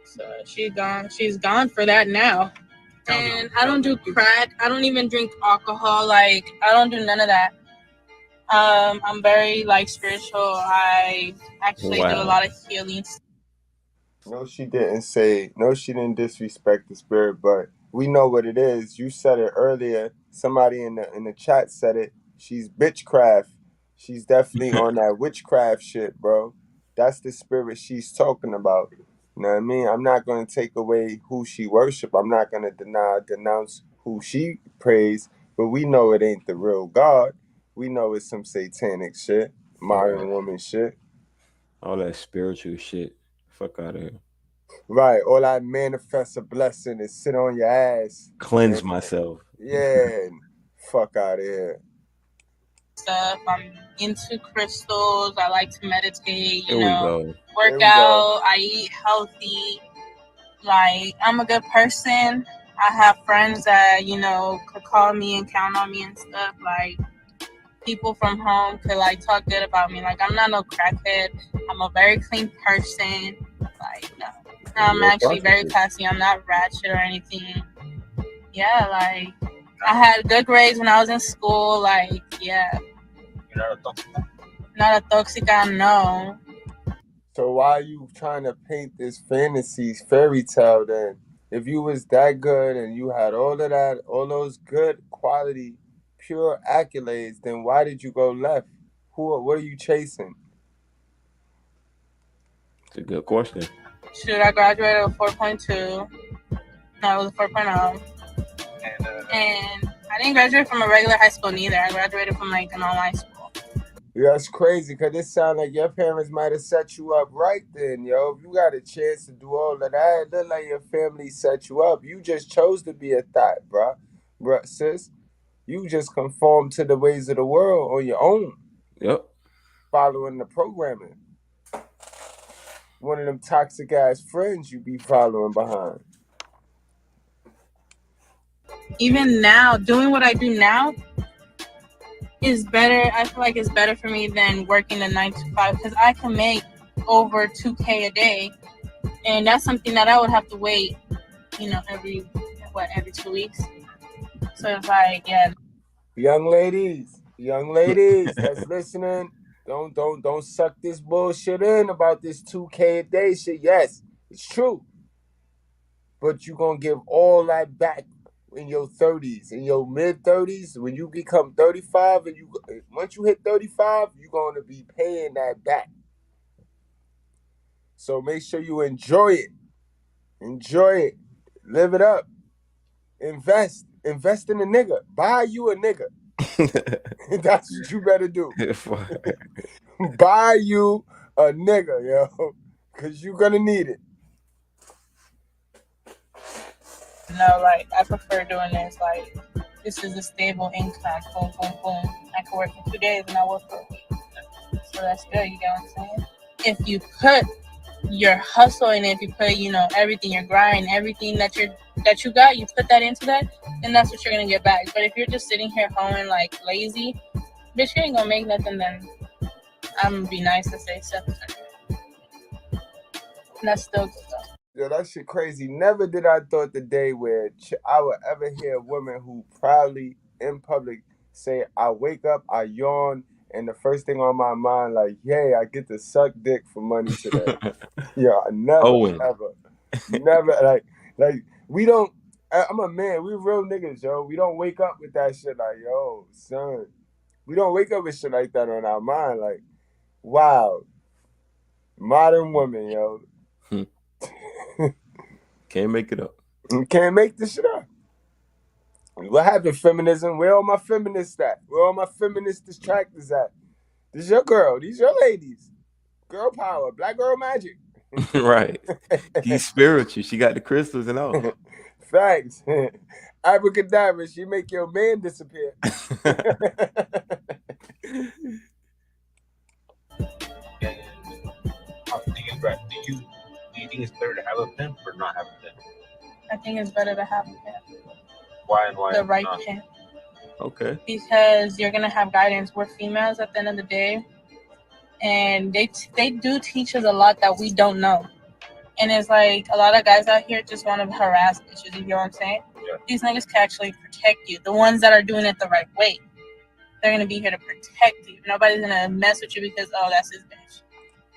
So she's gone for that now. And I don't do crack. I don't even drink alcohol. Like, I don't do none of that. I'm very like spiritual. I actually do a lot of healing. No, she didn't disrespect the spirit, but we know what it is. You said it earlier. Somebody in the chat said it. She's bitchcraft. She's definitely on that witchcraft shit, bro. That's the spirit she's talking about. You know what I mean? I'm not going to take away who she worship. I'm not going to denounce who she praise, but we know it ain't the real God. We know it's some satanic shit, modern woman shit. All that spiritual shit. Fuck out of here. Right. All I manifest a blessing is sit on your ass. Cleanse myself. Yeah. Fuck out of here. Stuff. I'm into crystals. I like to meditate, Here we go. Work out. I eat healthy. Like, I'm a good person. I have friends that, you know, could call me and count on me and stuff. Like, people from home could, like, talk good about me. Like, I'm not no crackhead. I'm a very clean person. Like, no. I'm actually very classy. I'm not ratchet or anything. Yeah, like, I had good grades when I was in school. Like, yeah. You're not a toxica? Not a toxica, no. So why are you trying to paint this fantasy fairy tale then? If you was that good and you had all of that, all those good quality, pure accolades, then why did you go left? What are you chasing? It's a good question. Shoot, I graduated with 4.2. No, it was a 4.0. And I didn't graduate from a regular high school neither. I graduated from, like, an online school. Yeah, that's crazy, because it sounds like your parents might have set you up right then, yo. If you got a chance to do all of that, it look like your family set you up. You just chose to be a thought, bruh, sis. You just conform to the ways of the world on your own. Yep. Following the programming. One of them toxic ass friends you be following behind. Even now, doing what I do now is better. I feel like it's better for me than working a 9 to 5, because I can make over $2K a day, and that's something that I would have to wait, you know, every 2 weeks. So it's like, yeah. Young ladies that's listening, don't suck this bullshit in about this 2K a day shit. Yes, it's true, but you gonna give all that back in your 30s, in your mid 30s, when you become 35, and once you hit 35, you're gonna be paying that back. So make sure you enjoy it, live it up, invest in a nigga, buy you a nigga. That's what you better do. Buy you a nigga, yo, because you're gonna need it. No, like, I prefer doing this. Like, this is a stable income. Boom, boom, boom. I can work for 2 days and I work for a week. So that's good, you get what I'm saying? If you put your hustle in it, if you put, you know, everything, your grind, everything that you got, you put that into that, then that's what you're gonna get back. But if you're just sitting here home like lazy, bitch, you ain't gonna make nothing, then I'm gonna be nice to say something. That's still good though. Yo, that shit crazy. Never did I thought the day where I would ever hear a woman who proudly in public say, I wake up, I yawn, and the first thing on my mind, like, yay, I get to suck dick for money today. Yo, I never, like, we don't, I'm a man, we real niggas, yo. We don't wake up with that shit like, yo, son. We don't wake up with shit like that on our mind. Like, wow. Modern woman, yo. Can't make it up. You can't make this shit up. What happened, feminism? Where all my feminists at? Where all my feminist distractors at? This your girl. These your ladies. Girl power. Black girl magic. Right. He's spiritual. She got the crystals and all. Facts. Abracadabra. She make your man disappear. Do you think it's better to have a pimp or not have a pimp? I think it's better to have a pimp. Why and why? The right pimp. Okay. Because you're gonna have guidance. We're females at the end of the day, and they do teach us a lot that we don't know. And it's like a lot of guys out here just want to harass bitches. You know what I'm saying? Yeah. These niggas can actually protect you. The ones that are doing it the right way, they're gonna be here to protect you. Nobody's gonna mess with you because, oh, that's his bitch.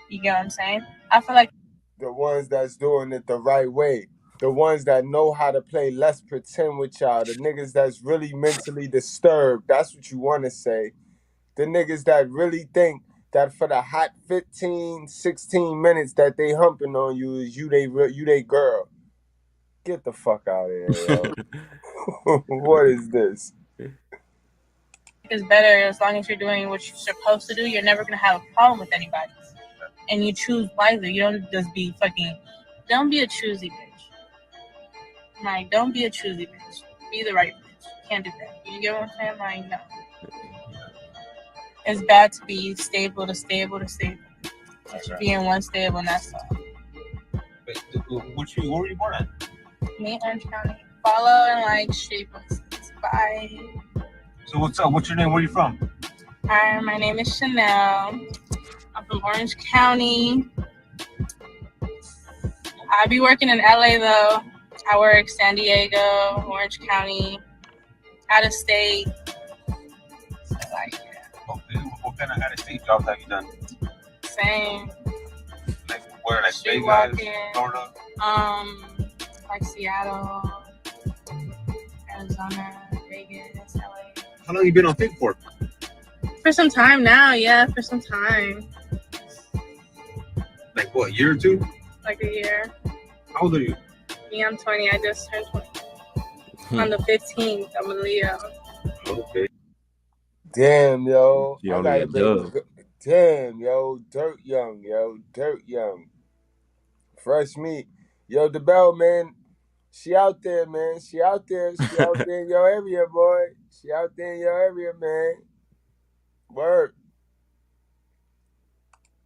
You get what I'm saying? I feel like the ones that's doing it the right way, the ones that know how to play let's pretend with y'all, the niggas that's really mentally disturbed, that's what you want to say. The niggas that really think that for the hot 15, 16 minutes that they humping on you is you they girl. Get the fuck out of here, yo. What is this? It's better as long as you're doing what you're supposed to do. You're never gonna have a problem with anybody. And you choose wisely. You don't just be fucking. Don't be a choosy bitch. Like, don't be a choosy bitch. Be the right bitch. Can't do that. You get what I'm saying? Like, no. It's bad to be stable to stable to stable. You should be in one stable, and that's all. Wait, where were you born at? Me, Orange County. follow and like shape us. Bye. So what's up? What's your name? Where you from? Hi, my name is Chanel. I'm from Orange County. I be working in LA though. I work San Diego, Orange County, out of state. So like, yeah. Okay. What kind of out of state jobs have you done? Same. Like where? Like Street Vegas, walking. Florida? Like Seattle, Arizona, Vegas, LA. How long you been on Fit for? For some time now, yeah, for some time. Like what, a year or two? Like a year. How old are you? Me, I'm 20. I just turned 20. On the 15th, I'm a Leo. Okay. Damn, yo. She I only got a a baby. dub. Damn, yo. Dirt young, yo. Dirt young. Fresh meat. Yo, the bell, man. She out there, man. She out there. She out there in your area, boy. She out there in your area, man. Word.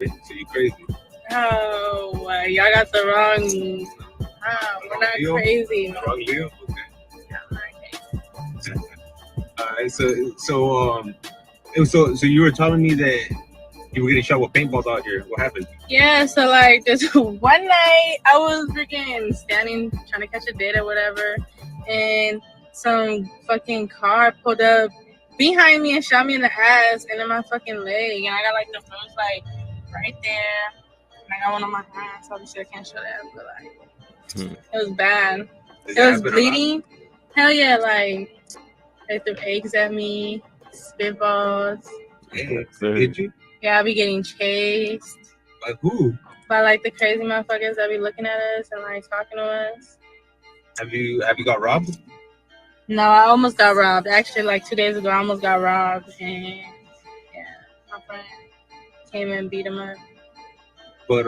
So you crazy? Oh, y'all got the wrong. We're not Leo? crazy. Wrong Leo? Okay. Alright, so you were telling me that you were getting shot with paintballs out here. What happened? Yeah, so like this one night I was freaking standing trying to catch a date or whatever, and some fucking car pulled up behind me and shot me in the ass and in my fucking leg, and I got like the bruise like right there, and I got one on my hand, so obviously I can't show that, but like it was bad. It was bleeding. Hell yeah, like they threw eggs at me, spitballs. Did you? Yeah, I be getting chased. Like who? By like the crazy motherfuckers that be looking at us and like talking to us. Have you got robbed? No, I almost got robbed. Actually, like 2 days ago, I almost got robbed, and yeah, my friend came and beat him up. But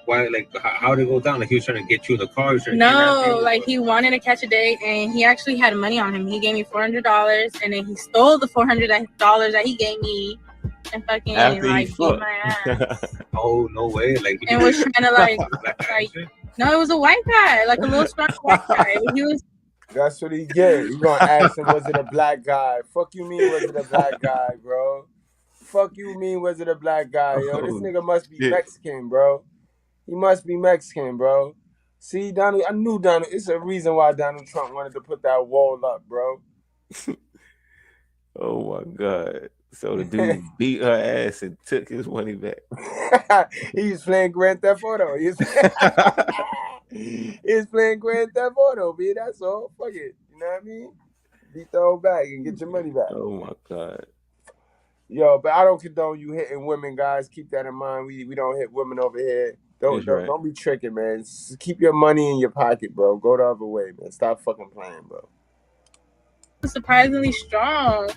why? Like, how did it go down? Like he was trying to get you in the car. No, like he wanted to catch a date, and he actually had money on him. He gave me $400, and then he stole the $400 that he gave me, and fucking like beat my ass. Oh no way! Like and was trying to like no, it was a white guy, like a little strong white guy. He was. That's what he get. You gonna ask him, was it a black guy? Fuck you mean, was it a black guy, bro? Fuck you mean, was it a black guy, yo? This nigga must be Mexican, bro. He must be Mexican, bro. See, Donald, I knew Donald. It's a reason why Donald Trump wanted to put that wall up, bro. Oh my God. So the dude beat her ass and took his money back. He was playing Grand Theft Auto. He was playing Grand Theft Auto, man. That's all. Fuck it. You know what I mean? Beat the whole bag and get your money back. Oh my God. Yo, but I don't condone you hitting women, guys. Keep that in mind. We don't hit women over here. Don't be tricking, man. Just keep your money in your pocket, bro. Go the other way, man. Stop fucking playing, bro. Surprisingly strong,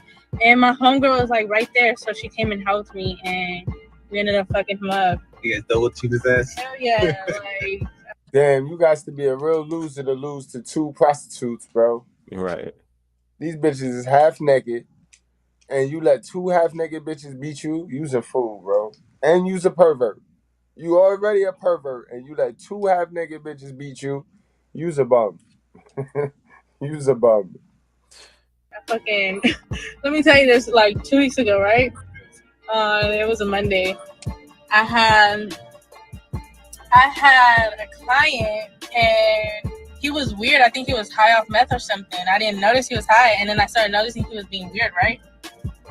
and my homegirl was like right there, so she came and helped me, and we ended up fucking him up. You guys double team his ass? Hell yeah. Like, damn, you guys to be a real loser to lose to 2 prostitutes, bro. Right. These bitches is half naked, and you let 2 half naked bitches beat you. You's a fool, bro. And you's a pervert. You already a pervert, and you let 2 half naked bitches beat you. You's a bum. You's a bum. Fucking, let me tell you this, like 2 weeks ago, right? It was a Monday. I had a client, and he was weird. I think he was high off meth or something. I didn't notice he was high, and then I started noticing he was being weird, right?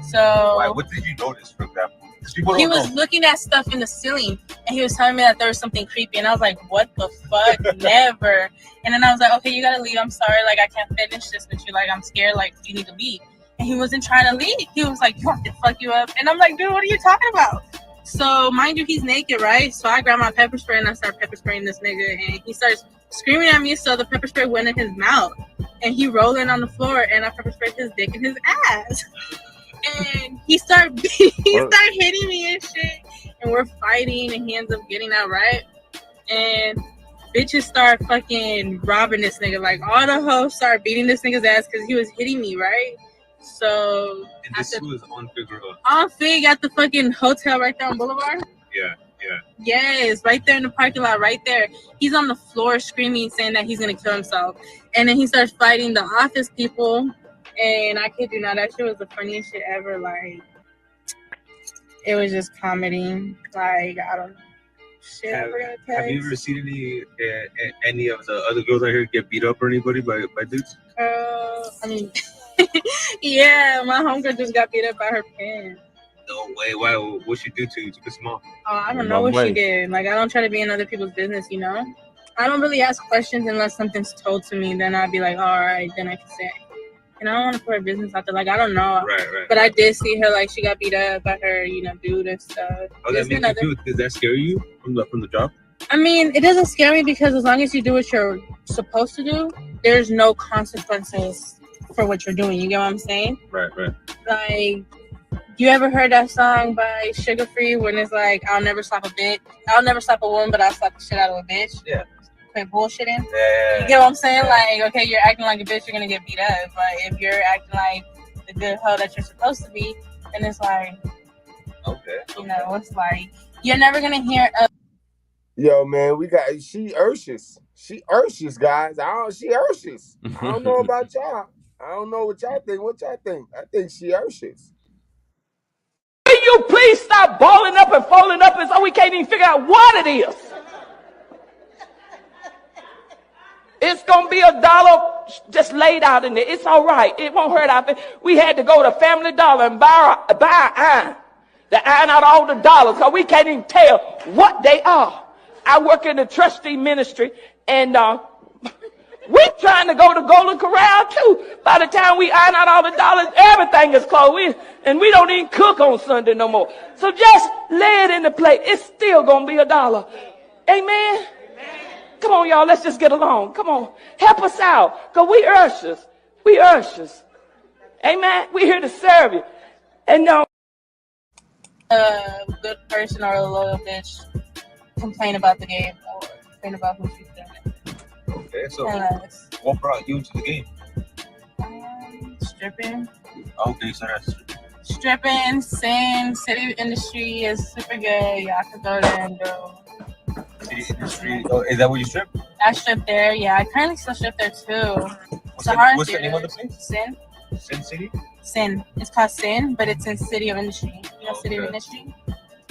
So why? What did you notice, for example? He was looking at stuff in the ceiling, and he was telling me that there was something creepy, and I was like, what the fuck? Never. And then I was like, okay, you gotta leave. I'm sorry, like I can't finish this with you. Like I'm scared, like you need to leave. And he wasn't trying to leave. He was like, you want to fuck you up? And I'm like, dude, what are you talking about? So mind you, he's naked, right? So I grab my pepper spray and I start pepper spraying this nigga, and he starts screaming at me. So the pepper spray went in his mouth, and he rolling on the floor, and I pepper sprayed his dick in his ass. And he started hitting me and shit, and we're fighting, and he ends up getting out, right? And bitches start fucking robbing this nigga. Like all the hoes start beating this nigga's ass because he was hitting me, right? So and this was on Figueroa. on Fig at the fucking hotel right there on Boulevard. Yeah. Yes, right there in the parking lot, right there. He's on the floor screaming, saying that he's gonna kill himself. And then he starts fighting the office people. And I kid you not, that shit was the funniest shit ever. Like, it was just comedy. Like, I don't know. Shit, Have you ever seen any of the other girls out here get beat up or anybody by dudes? I mean, yeah, my homegirl just got beat up by her pen. No way. Why? What'd she do to piss him off? Oh, I don't know what she did. Like, I don't try to be in other people's business, you know? I don't really ask questions unless something's told to me. Then I'd be like, all right, then I can say. And I don't want to put her business out there. Like, I don't know. Right. But I did see her, like, she got beat up by her, dude and stuff. Oh, that makes you do. Does that scare you from the job? I mean, it doesn't scare me because as long as you do what you're supposed to do, there's no consequences for what you're doing. You get what I'm saying? Right. Like, you ever heard that song by Sugar Free when it's like, I'll never slap a woman, but I'll slap the shit out of a bitch? Yeah. Quit bullshitting? Yeah. You get what I'm saying? Like, okay, you're acting like a bitch, you're gonna get beat up. But if you're acting like the good hoe that you're supposed to be, then it's like, okay. It's like, you're never gonna hear Yo, man, she Urshus. She Urshus, guys. She Urshus. I don't know about y'all. I don't know what y'all think. What y'all think? I think she Urshus. Will you please stop balling up and folding up so we can't even figure out what it is? It's going to be $1 just laid out in there. It's all right. It won't hurt our feelings. We had to go to Family Dollar and buy an iron. To iron out all the dollars because we can't even tell what they are. I work in the trustee ministry and we're trying to go to Golden Corral too. By the time we iron out all the dollars, everything is closed. And we don't even cook on Sunday no more. So just lay it in the plate. It's still going to be $1. Amen? Come on, y'all. Let's just get along. Come on. Help us out. Because we ushers. We ushers. Amen? We're here to serve you. And a good person or a loyal bitch complain about the game or complain about who she's doing. Okay, so what brought you into the game? Stripping. Okay, so that's stripping, sin, city industry is super good. Yeah, I could go there and do. City industry. Oh, is that where you strip? I strip there. Yeah, I currently still strip there too. What's the name of the place? Sin. Sin City? Sin. It's called Sin, but it's in City of Industry. You know, City of Industry?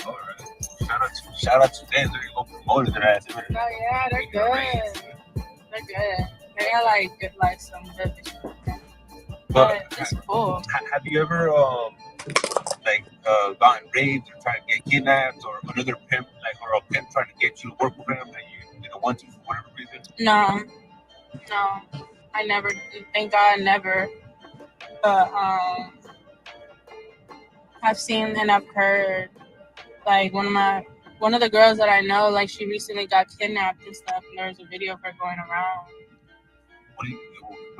All right. Shout out to them. They're going to promote their ass. Oh, yeah, they're good. They're good. They got like some good bitches. But it's cool. Have you ever gotten raped or trying to get kidnapped or another pimp or a pimp trying to get you to work with him and you didn't want to for whatever reason? No, I never. Thank God, never. But I've seen and I've heard like one of the girls that I know, like she recently got kidnapped and stuff, and there's a video of her going around. What do you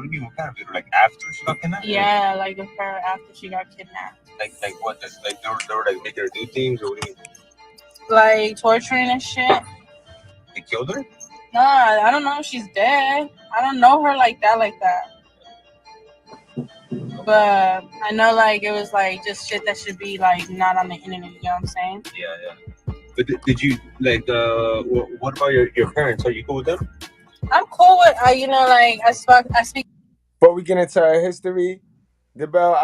mean? What kind of video? Like after she got kidnapped? Yeah, like of her after she got kidnapped. Like what? Like they were like making her do things, or what do you mean? Like torturing and shit. They killed her? Nah, I don't know if she's dead. I don't know her like that. But I know like it was like just shit that should be like not on the internet. You know what I'm saying? Yeah. But did you like? What about your parents? Are you cool with them? I'm cool with I speak. Before we get into her history, DeBelle,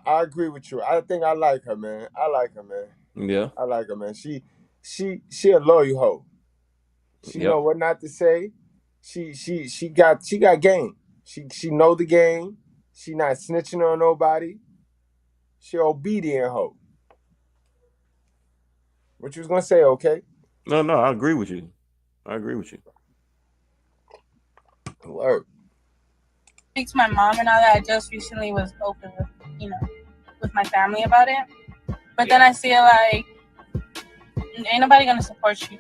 I agree with you. I think I like her, man. Yeah. I like her, man. She a loyal hoe. She know what not to say. She got game. She know the game. She not snitching on nobody. She obedient hoe. What you was gonna say, okay? No, I agree with you. Word. Speak to my mom and all that. I just recently was open with, with my family about it. But then I see it like, ain't nobody gonna support you,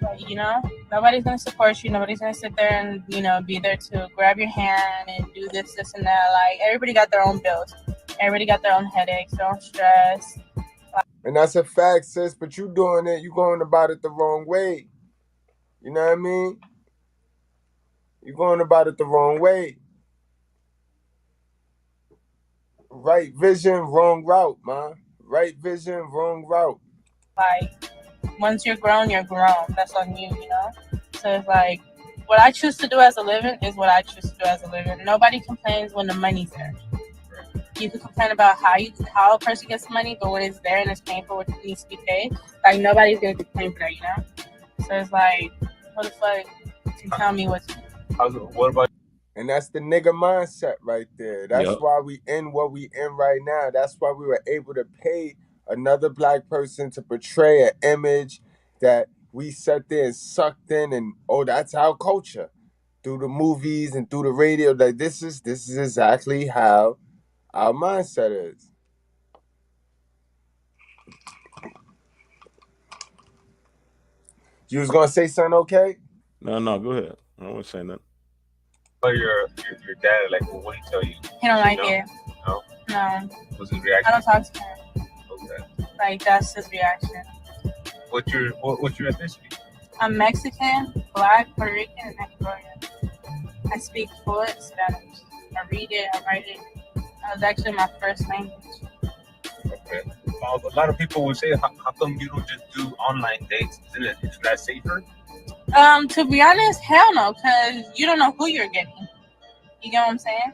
Nobody's gonna support you. Nobody's gonna sit there and, be there to grab your hand and do this and that. Like, everybody got their own bills. Everybody got their own headaches, their own stress. And that's a fact, sis, but you doing it, you going about it the wrong way. You know what I mean? You going about it the wrong way. Right vision, wrong route, man. Right vision, wrong route. Like, once you're grown, that's on you, you know? So it's like, what I choose to do as a living is what I choose to do as a living. Nobody complains when the money's there. You can complain about how a person gets money, but when it's there and it's painful, it needs to be paid, like, nobody's going to complain for that, you know? So it's like, what the fuck can tell me what about? And that's the nigga mindset right there. That's why we in what we in right now. That's why we were able to pay another black person to portray an image that we sat there and sucked in, and that's our culture. Through the movies and through the radio. Like, this is exactly how our mindset is. You was gonna say something, okay? No, go ahead. I don't want to say nothing. Your dad, like, what did he tell you? He don't like it. No? No. What's his reaction? I don't talk to him. Okay. Like, that's his reaction. What's your ethnicity? I'm Mexican, Black, Puerto Rican, and Ecuadorian. I speak fluent Spanish. I read it, I write it. That's actually my first language. Okay. A lot of people would say, how come you don't just do online dates? Isn't that safer? To be honest, hell no, because you don't know who you're getting. You get what I'm saying?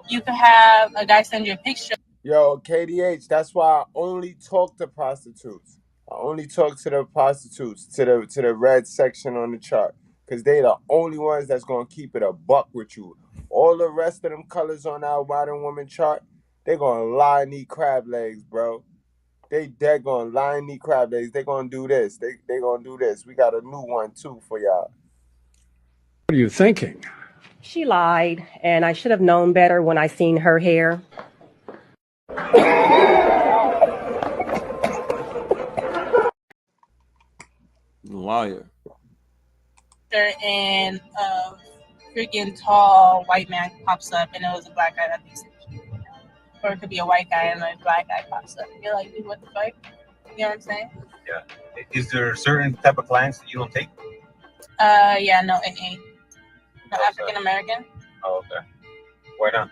You could have a guy send you a picture. Yo, KDH, that's why I only talk to prostitutes. I only talk to the prostitutes, to the red section on the chart. Because they the only ones that's going to keep it a buck with you. All the rest of them colors on our modern woman chart, they going to lie and eat crab legs, bro. They dead going to lie and eat crab legs. They going to do this. They going to do this. We got a new one, too, for y'all. What are you thinking? She lied, and I should have known better when I seen her hair. Liar. And a freaking tall white man pops up, and it was a black guy that thinks, or it could be a white guy and a black guy pops up. You're like, dude, what the fuck? You know what I'm saying? Yeah. Is there a certain type of clients that you don't take? Yeah, no, it ain't. No, African American. Oh, okay. Why not?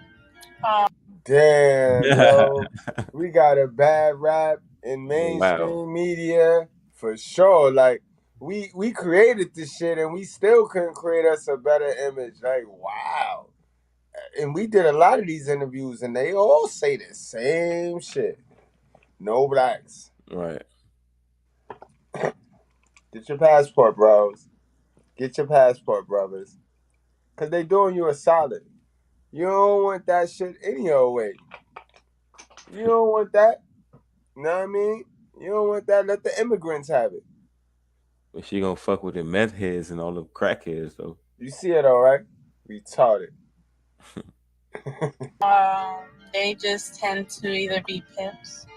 Damn, yo. We got a bad rap in mainstream media for sure. Like, we created this shit and we still couldn't create us a better image. Like, wow. And we did a lot of these interviews and they all say the same shit. No blacks. Right. Get your passport, bros. Get your passport, brothers. Because they doing you a solid. You don't want that shit any old way. You don't want that. You know what I mean? You don't want that. Let the immigrants have it. But she gonna fuck with the meth heads and all the crackheads, though. You see it, all right? Retarded. They just tend to either be pimps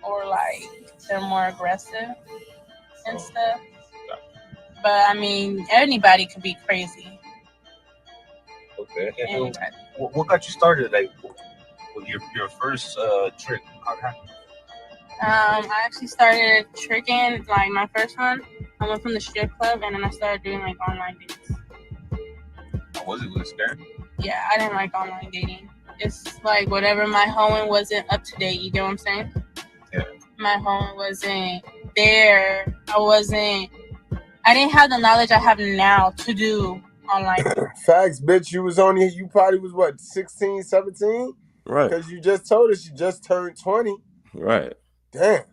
or, like, they're more aggressive and stuff. But, I mean, anybody could be crazy. Okay. And what got you started? Like, your first trick? How happened? I actually started tricking, like, my first one. I went from the strip club, and then I started doing, like, online dates. Was it scary? Yeah, I didn't like online dating. It's like whatever my home wasn't up to date. You get what I'm saying? Yeah. My home wasn't there. I didn't have the knowledge I have now to do online. Facts, bitch. You probably was what, 16, 17? Right. Because you just told us you just turned 20. Right. Damn.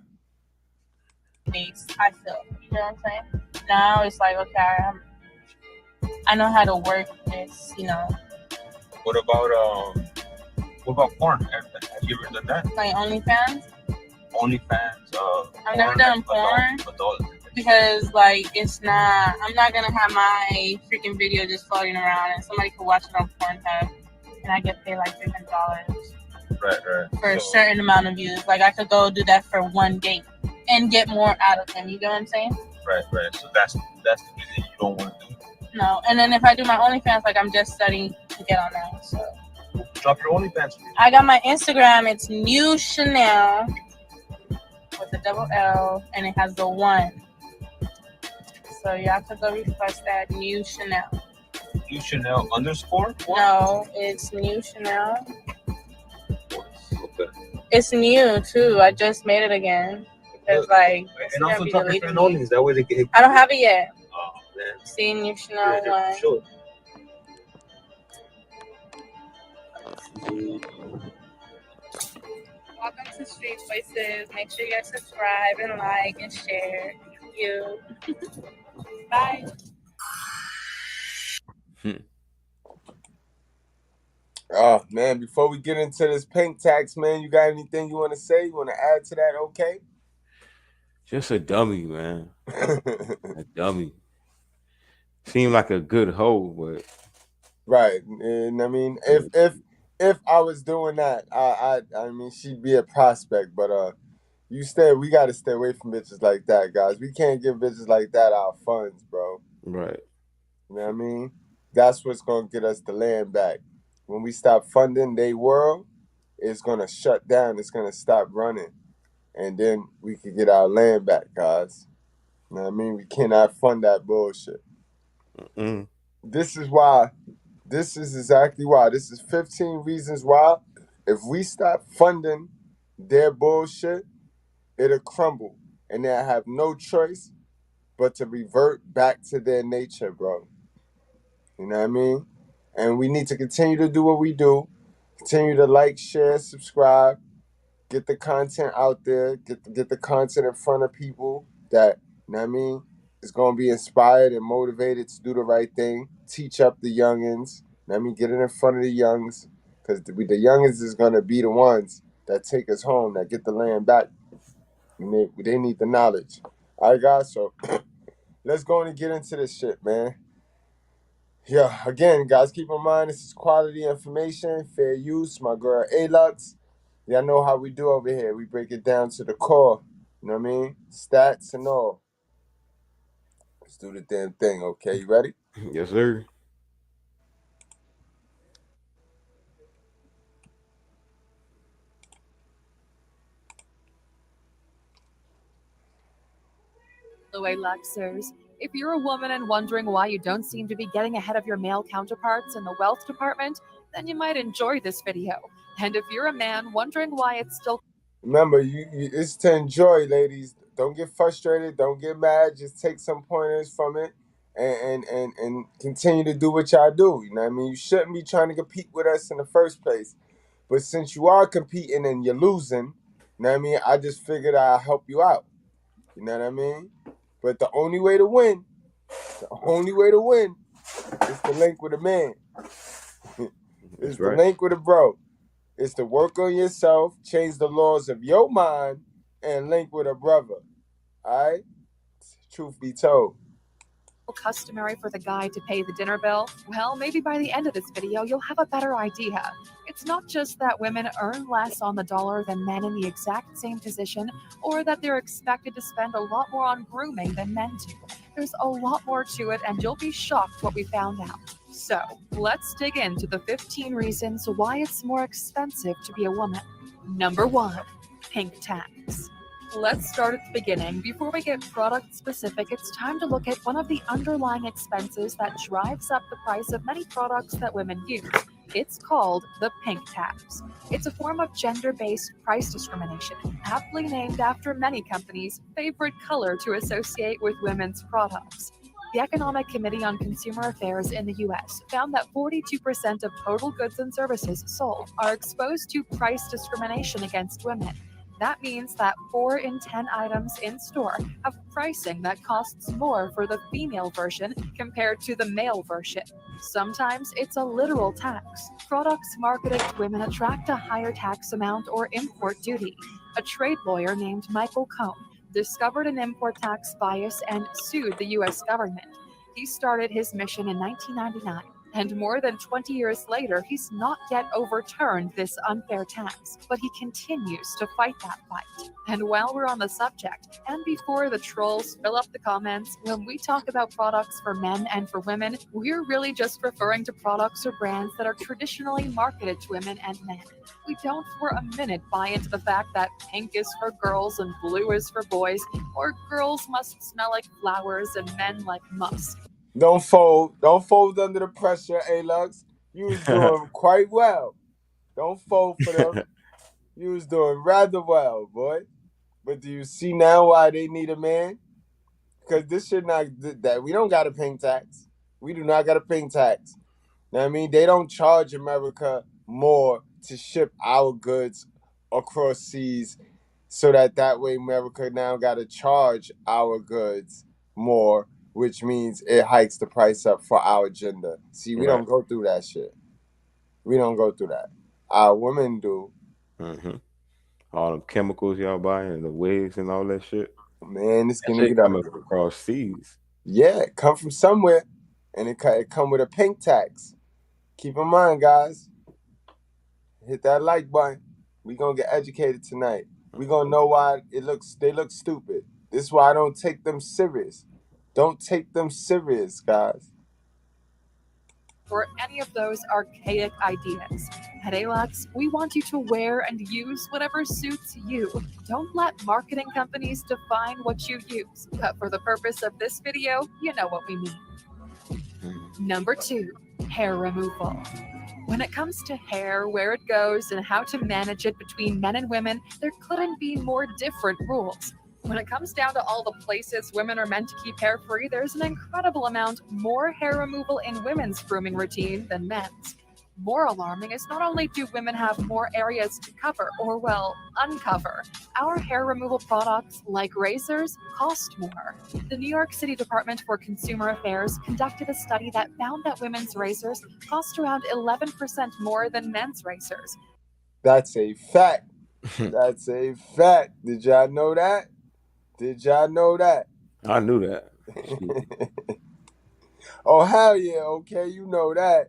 I feel. You know what I'm saying? Now it's like, okay, I know how to work this, you know. What about porn? Have you ever done that? Like OnlyFans? OnlyFans, I've never done porn. Adult. Because, like, I'm not going to have my freaking video just floating around and somebody could watch it on Pornhub and I get paid like $300 for a certain amount of views. Like, I could go do that for one date and get more out of them. You get what I'm saying? Right. So that's the reason you don't want to do it. No. And then if I do my OnlyFans, like, I'm just starting to get on that. So drop your OnlyFans. I got my Instagram. It's New Chanel with a double L and it has the 1. So you have to go request that New Chanel. New Chanel _? No, it's New Chanel. Okay. It's new too. I just made it again because like And also drop your friend only. That way they can hit. I don't have it yet. Oh man. Seeing you should know Yeah, why. sure. Welcome to Street Voices. Make sure you guys subscribe and like and share. Thank you. Bye. Oh man, before we get into this pink tax, man, you got anything you want to say? You want to add to that? Okay. Just a dummy, man. A dummy. Seemed like a good hoe, but right. And I mean, if I was doing that, I mean, she'd be a prospect. But we got to stay away from bitches like that, guys. We can't give bitches like that our funds, bro. right. You know what I mean? That's what's gonna get us the land back. When we stop funding their world, it's gonna shut down. It's gonna stop running, and then we can get our land back, guys. You know what I mean? We cannot fund that bullshit. Mm-mm. This is why. This is exactly why. This is 15 reasons why. If we stop funding their bullshit, it'll crumble, and they'll have no choice but to revert back to their nature, bro. You know what I mean? And we need to continue to do what we do. Continue to like, share, subscribe, get the content out there, get the content in front of people that, you know what I mean, is going to be inspired and motivated to do the right thing. Teach up the youngins. You know what I mean, get it in front of the youngs, because the youngins is going to be the ones that take us home, that get the land back. And they need the knowledge. All right, guys, so let's go and get into this shit, man. Yeah, again, guys, keep in mind, this is quality information, fair use. My girl A-Lux. Y'all know how we do over here. We break it down to the core. You know what I mean? Stats and all. Let's do the damn thing, okay? You ready? Yes, sir. Hello, Luxers. If you're a woman and wondering why you don't seem to be getting ahead of your male counterparts in the wealth department, then you might enjoy this video. And if you're a man wondering why it's still... Remember, it's to enjoy, ladies. Don't get frustrated. Don't get mad. Just take some pointers from it and continue to do what y'all do. You know what I mean? You shouldn't be trying to compete with us in the first place. But since you are competing and you're losing, you know what I mean? I just figured I'll help you out. You know what I mean? But the only way to win is to link with a man. It's to link with a bro. It's to work on yourself, change the laws of your mind, and link with a brother. All right? Truth be told. customary for the guy to pay the dinner bill? Well, maybe by the end of this video, you'll have a better idea. It's not just that women earn less on the dollar than men in the exact same position, or that they're expected to spend a lot more on grooming than men do. There's a lot more to it, and you'll be shocked what we found out. So, let's dig into the 15 reasons why it's more expensive to be a woman. Number 1, pink tax. Let's start at the beginning. Before we get product specific, it's time to look at one of the underlying expenses that drives up the price of many products that women use. It's called the pink tax. It's a form of gender-based price discrimination, aptly named after many companies' favorite color to associate with women's products. The Economic Committee on Consumer Affairs in the U.S. found that 42% of total goods and services sold are exposed to price discrimination against women. That means that 4 in 10 items in store have pricing that costs more for the female version compared to the male version. Sometimes it's a literal tax. Products marketed to women attract a higher tax amount or import duty. A trade lawyer named Michael Cohn discovered an import tax bias and sued the U.S. government. He started his mission in 1999. And more than 20 years later, he's not yet overturned this unfair tax, but he continues to fight that fight. And while we're on the subject, and before the trolls fill up the comments, when we talk about products for men and for women, we're really just referring to products or brands that are traditionally marketed to women and men. We don't for a minute buy into the fact that pink is for girls and blue is for boys, or girls must smell like flowers and men like musk. Don't fold under the pressure, A-Lux. You was doing quite well. Don't fold for them. You was doing rather well, boy. But do you see now why they need a man? Because this shit not that we don't got a paying tax. We do not got a paying tax. Know what I mean? They don't charge America more to ship our goods across seas, so that way America now got to charge our goods more, which means it hikes the price up for our agenda. See, we don't go through that shit. We don't go through that. Our women do. Mm-hmm. All them chemicals y'all buying and the wigs and all that shit. Man, it's That gonna shit get up. coming from across seas. Yeah, it come from somewhere, and it come with a pink tax. Keep in mind, guys. Hit that like button. We gonna get educated tonight. We gonna know why they look stupid. This is why I don't take them serious. Don't take them serious, guys. For any of those archaic ideas. At Alux, we want you to wear and use whatever suits you. Don't let marketing companies define what you use. But for the purpose of this video, you know what we mean. Number 2, hair removal. When it comes to hair, where it goes, and how to manage it between men and women, there couldn't be more different rules. When it comes down to all the places women are meant to keep hair free, there's an incredible amount more hair removal in women's grooming routine than men's. More alarming is not only do women have more areas to cover, or well, uncover, our hair removal products, like razors, cost more. The New York City Department for Consumer Affairs conducted a study that found that women's razors cost around 11% more than men's razors. That's a fact. That's a fact. Did y'all know that? Did y'all know that? I knew that. Oh, hell yeah. Okay, you know that.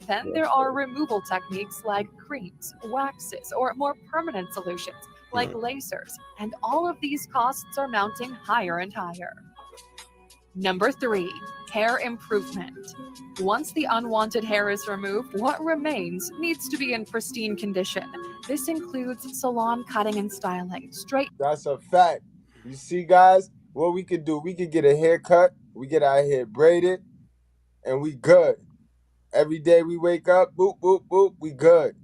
Then there are removal techniques like creams, waxes, or more permanent solutions like lasers, and all of these costs are mounting higher and higher. Number 3, hair improvement. Once the unwanted hair is removed, what remains needs to be in pristine condition. This includes salon cutting and styling, straight. That's a fact. You see, guys, what we could do, we could get a haircut, we get our hair braided, and we good. Every day we wake up, boop, boop, boop, we good.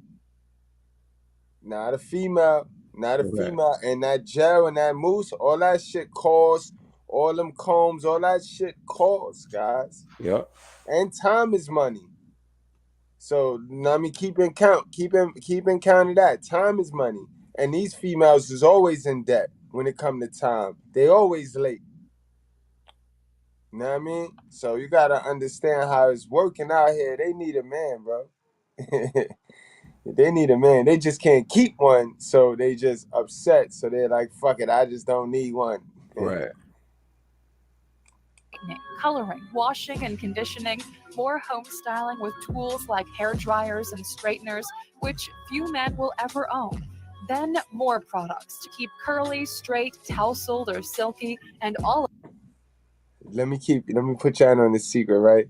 Not a female, and that gel and that mousse, all that shit costs, all them combs, all that shit costs, guys. Yep. And time is money. So, I mean, keep in count of that. Time is money. And these females is always in debt when it come to time. They always late. You know what I mean? So you gotta understand how it's working out here. They need a man, bro. They need a man. They just can't keep one, so they just upset. So they're like, fuck it, I just don't need one. Right. Coloring, washing and conditioning, more home styling with tools like hair dryers and straighteners, which few men will ever own. Then more products to keep curly, straight, tousled, or silky, and all. Let me put y'all on the secret, right?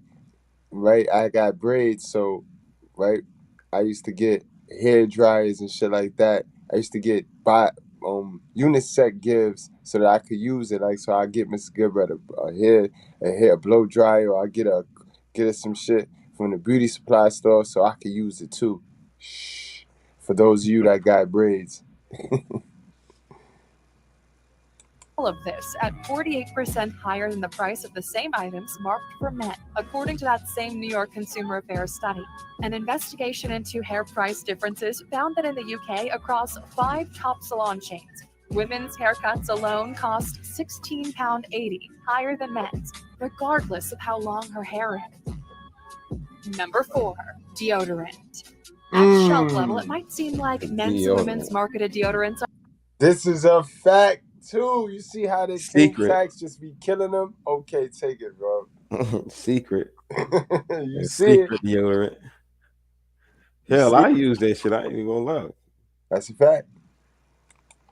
Right, I got braids, so right, I used to get hair dryers and shit like that. I used to get unisex gifts so that I could use it. Like, so I get Mr. Goodbread a hair blow dryer, or I get her some shit from the beauty supply store so I could use it too. Shh. For those of you that got braids. All of this at 48% higher than the price of the same items marked for men, according to that same New York Consumer Affairs study. An investigation into hair price differences found that in the UK, across 5 top salon chains, women's haircuts alone cost £16.80, higher than men's, regardless of how long her hair is. Number 4, deodorant. At shelf level, it might seem like men's and women's marketed deodorants are. This is a fact too. You see how the pink tax just be killing them? Okay, take it, bro. Secret. You see secret it. deodorant. Hell, I use that shit. I ain't even gonna lie. That's a fact.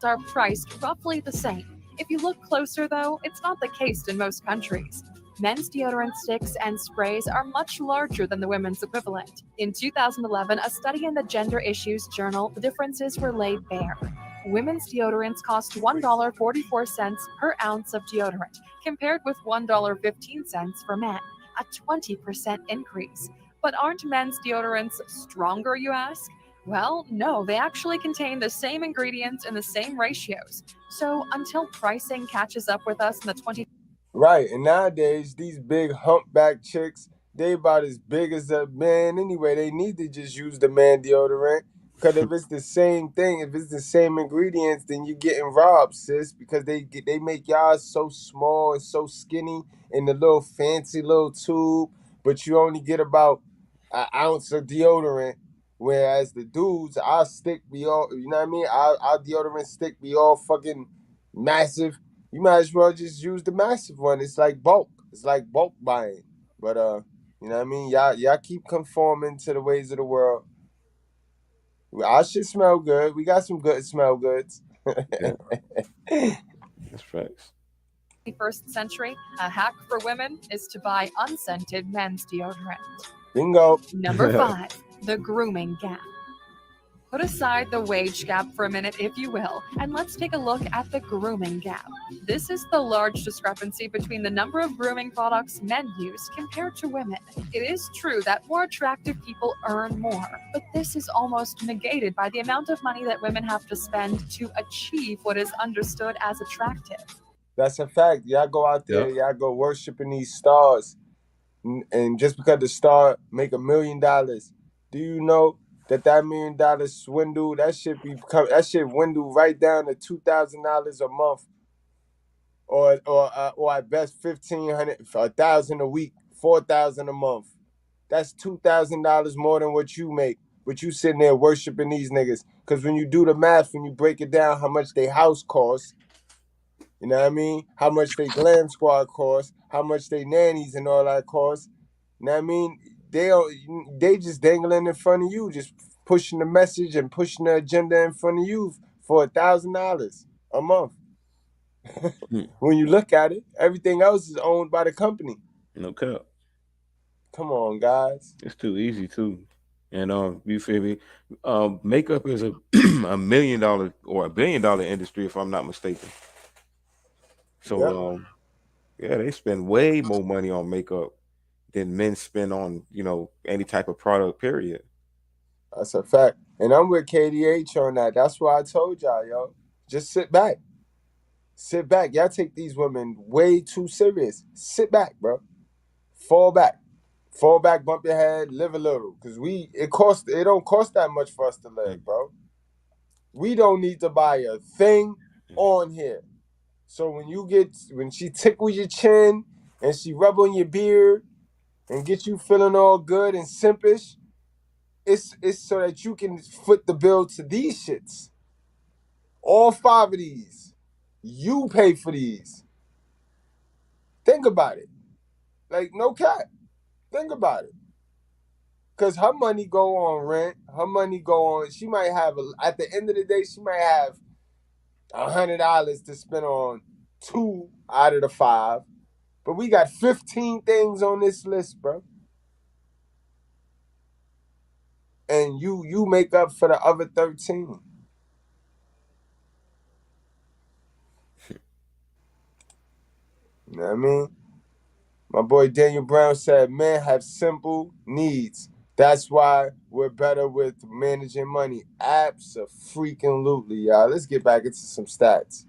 Are priced roughly the same. If you look closer, though, it's not the case in most countries. Men's deodorant sticks and sprays are much larger than the women's equivalent. In 2011, a study in the Gender Issues journal, the differences were laid bare. Women's deodorants cost $1.44 per ounce of deodorant, compared with $1.15 for men, a 20% increase. But aren't men's deodorants stronger, you ask? Well, no, they actually contain the same ingredients in the same ratios. So until pricing catches up with us in the 20... Right, and nowadays these big humpback chicks, they about as big as a man anyway. They need to just use the man deodorant. Because if it's the same thing, if it's the same ingredients, then you're getting robbed, sis. Because they make y'all so small and so skinny in the little fancy little tube, but you only get about an ounce of deodorant. Whereas the dudes, our stick be all, you know what I mean? Our deodorant stick be all fucking massive. You might as well just use the massive one. It's like bulk. It's like bulk buying. But you know what I mean? Y'all keep conforming to the ways of the world. Our shit smell good. We got some good smell goods. Yeah. That's facts. 21st century, a hack for women is to buy unscented men's deodorant. Bingo. Number 5, the grooming gap. Put aside the wage gap for a minute, if you will, and let's take a look at the grooming gap. This is the large discrepancy between the number of grooming products men use compared to women. It is true that more attractive people earn more, but this is almost negated by the amount of money that women have to spend to achieve what is understood as attractive. That's a fact. Y'all go out there, y'all go worshiping these stars. And just because the star make $1 million, do you know that $1 million swindle, that shit dwindle right down to $2,000 a month, or at best $1,500, $1,000 a week, $4,000 a month. That's $2,000 more than what you make, but you sitting there worshiping these niggas. Because when you do the math, when you break it down, how much they house costs, you know what I mean? How much they glam squad costs, how much they nannies and all that costs. You know what I mean? They just dangling in front of you, just pushing the message and pushing the agenda in front of you for $1,000 a month. When you look at it, everything else is owned by the company. No cap. Come on, guys. It's too easy too. And you feel me? Makeup is a $1 million or $1 billion industry, if I'm not mistaken. So yeah, they spend way more money on makeup than men spend on, any type of product, period. That's a fact. And I'm with KDH on that. That's why I told y'all, yo. Just sit back. Sit back. Y'all take these women way too serious. Sit back, bro. Fall back. Fall back, bump your head, live a little. Because it don't cost that much for us to live, bro. We don't need to buy a thing on here. So when she tickles your chin and she rub on your beard and get you feeling all good and simpish, it's so that you can foot the bill to these shits. All 5 of these. You pay for these. Think about it. Like, no cap. Think about it. Because her money go on rent. Her money go on. She might have, at the end of the day, she might have $100 to spend on 2 out of the 5. But we got 15 things on this list, bro. And you make up for the other 13. You know what I mean? My boy Daniel Brown said, men have simple needs. That's why we're better with managing money. Abso-freaking-lutely, y'all. Let's get back into some stats.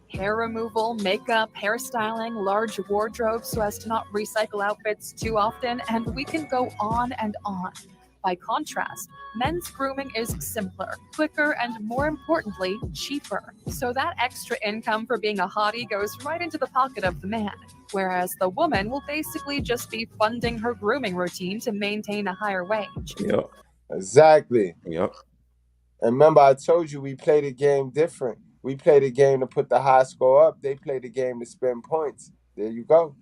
Hair removal, makeup, hairstyling, large wardrobes so as to not recycle outfits too often, and we can go on and on. By contrast, men's grooming is simpler, quicker, and more importantly, cheaper. So that extra income for being a hottie goes right into the pocket of the man, whereas the woman will basically just be funding her grooming routine to maintain a higher wage. Yep. Exactly. Yep. And remember, I told you we play the game different. We play the game to put the high score up. They play the game to spend points. There you go.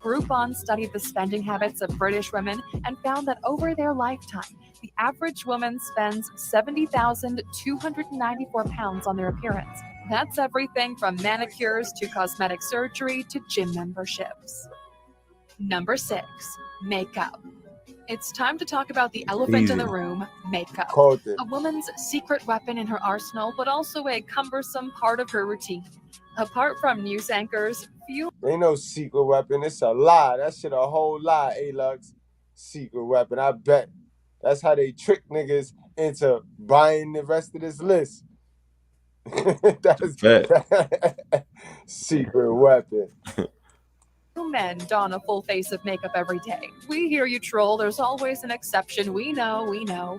Groupon studied the spending habits of British women and found that over their lifetime, the average woman spends £70,294 on their appearance. That's everything from manicures to cosmetic surgery to gym memberships. Number 6, makeup. It's time to talk about the elephant in the room, makeup. A woman's secret weapon in her arsenal, but also a cumbersome part of her routine. Apart from news anchors, Ain't no secret weapon. It's a lie. That shit a whole lie, A-Lux. secret weapon. I bet that's how they trick niggas into buying the rest of this list. That's secret weapon. Men don a full face of makeup every day. We hear you, troll. There's always an exception. We know.